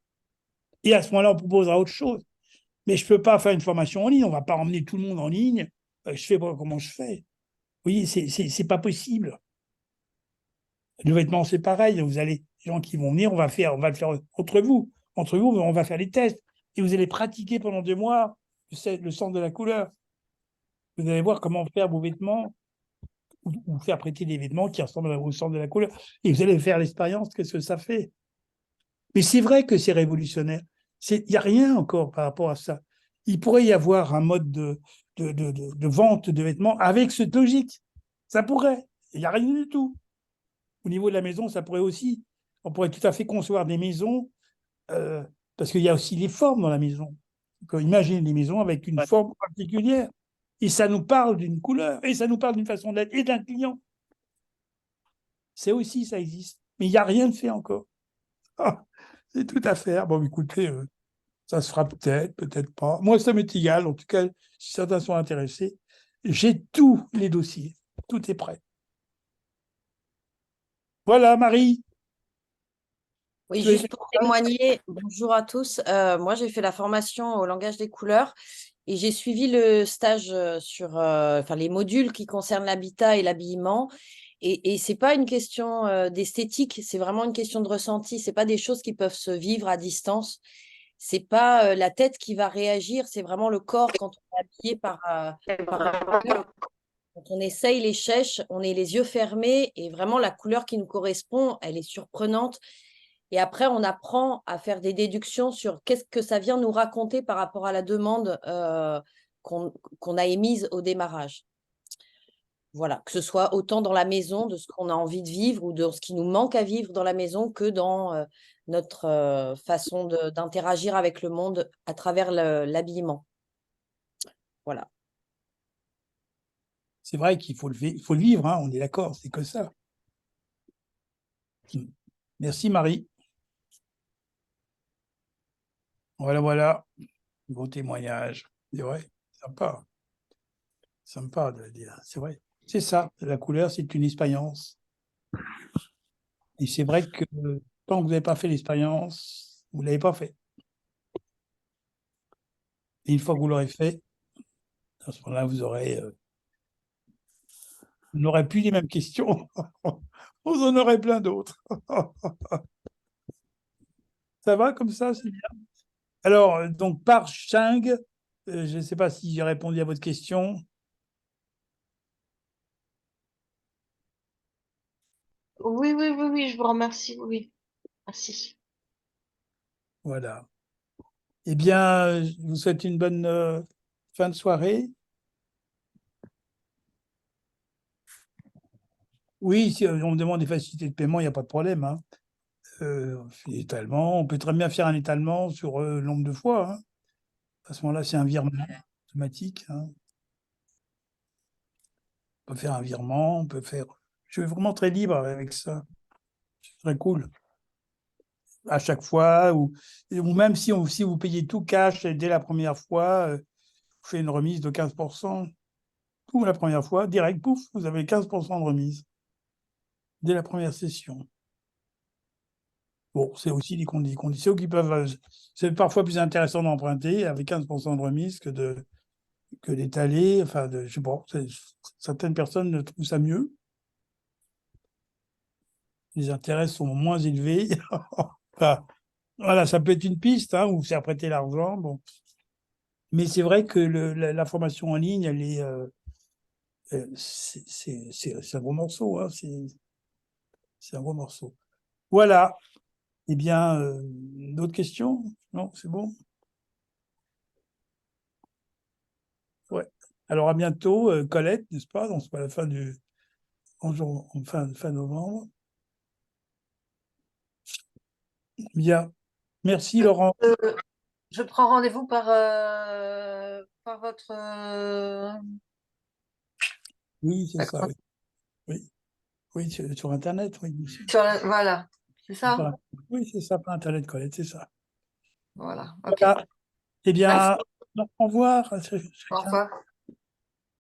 S1: Et à ce moment-là, on proposera autre chose. Mais je ne peux pas faire une formation en ligne, on ne va pas emmener tout le monde en ligne. Je fais comment je fais. Vous voyez, c'est pas possible. Le vêtement, c'est pareil. Vous allez, les gens qui vont venir, on va le faire entre vous. Entre vous, on va faire les tests. Et vous allez pratiquer pendant 2 mois le sens de la couleur. Vous allez voir comment faire vos vêtements ou faire prêter des vêtements qui ressemblent au sens de la couleur. Et vous allez faire l'expérience, qu'est-ce que ça fait. Mais c'est vrai que c'est révolutionnaire. Il n'y a rien encore par rapport à ça. Il pourrait y avoir un mode de vente de vêtements avec cette logique. Ça pourrait. Il n'y a rien du tout. Au niveau de la maison, ça pourrait aussi. On pourrait tout à fait concevoir des maisons, parce qu'il y a aussi les formes dans la maison. Imagine des maisons avec une forme particulière. Et ça nous parle d'une couleur, et ça nous parle d'une façon d'être, et d'un client. C'est aussi, ça existe. Mais il n'y a rien de fait encore. Ah, c'est tout à faire. Bon, écoutez, ça se fera peut-être, peut-être pas. Moi, ça m'est égal. En tout cas, si certains sont intéressés, j'ai tous les dossiers. Tout est prêt. Voilà, Marie.
S5: Oui,
S1: Tu as
S5: juste
S1: été-
S5: pour témoigner, bonjour à tous. Moi, j'ai fait la formation au langage des couleurs et j'ai suivi le stage sur enfin, les modules qui concernent l'habitat et l'habillement. Et ce n'est pas une question d'esthétique, c'est vraiment une question de ressenti. Ce n'est pas des choses qui peuvent se vivre à distance. Ce n'est pas la tête qui va réagir, c'est vraiment le corps quand on est habillé par une couleur. Quand on essaye les chèches, on est les yeux fermés et vraiment la couleur qui nous correspond, elle est surprenante. Et après, on apprend à faire des déductions sur qu'est-ce que ça vient nous raconter par rapport à la demande qu'on a émise au démarrage. Voilà, que ce soit autant dans la maison, de ce qu'on a envie de vivre ou de ce qui nous manque à vivre dans la maison, que dans notre façon d'interagir avec le monde à travers l'habillement. Voilà.
S1: C'est vrai qu'il faut le vivre, hein, on est d'accord, c'est que ça. Merci, Marie. Voilà, beau témoignage. C'est vrai, sympa. Sympa de le dire, c'est vrai. C'est ça, la couleur, c'est une expérience. Et c'est vrai que tant que vous n'avez pas fait l'expérience, vous ne l'avez pas fait. Et une fois que vous l'aurez fait, à ce moment-là, vous n'aurez plus les mêmes questions. Vous en aurez plein d'autres. Ça va comme ça, c'est bien. Alors, donc, par Ching, je ne sais pas si j'ai répondu à votre question.
S2: Oui, je vous remercie. Oui, merci.
S1: Voilà. Eh bien, je vous souhaite une bonne fin de soirée. Oui, si on me demande des facilités de paiement, il n'y a pas de problème, hein. On fait l'étalement. On peut très bien faire un étalement sur le nombre de fois, hein. À ce moment-là, c'est un virement automatique, hein. On peut faire un virement, on peut faire. Je suis vraiment très libre avec ça. C'est très cool. À chaque fois, ou même si vous payez tout cash dès la première fois, vous faites une remise de 15%. Tout la première fois, direct, pouf, vous avez 15% de remise dès la première session. Bon, c'est aussi des conditions qui peuvent. C'est parfois plus intéressant d'emprunter avec 15% de remise que d'étaler. Enfin, je sais pas, certaines personnes trouvent ça mieux. Les intérêts sont moins élevés. Enfin, voilà, ça peut être une piste, hein, ou faire prêter l'argent. Bon. Mais c'est vrai que la formation en ligne, elle est. C'est un gros morceau, hein, c'est un gros morceau. Voilà. Eh bien, d'autres questions? Non, c'est bon? Ouais. Alors, à bientôt, Colette, n'est-ce pas? Donc, c'est pas la fin en fin novembre. Bien. Merci, Laurent.
S4: Je prends rendez-vous par votre.
S1: Oui, c'est ça. Oui, oui, oui, sur Internet, oui.
S4: Voilà, c'est ça?
S1: Oui, c'est ça, par Internet, Colette, c'est ça.
S4: Voilà, ok.
S1: Voilà. Eh
S4: Merci.
S1: bien, au revoir à
S4: Au
S1: chacun.
S4: revoir.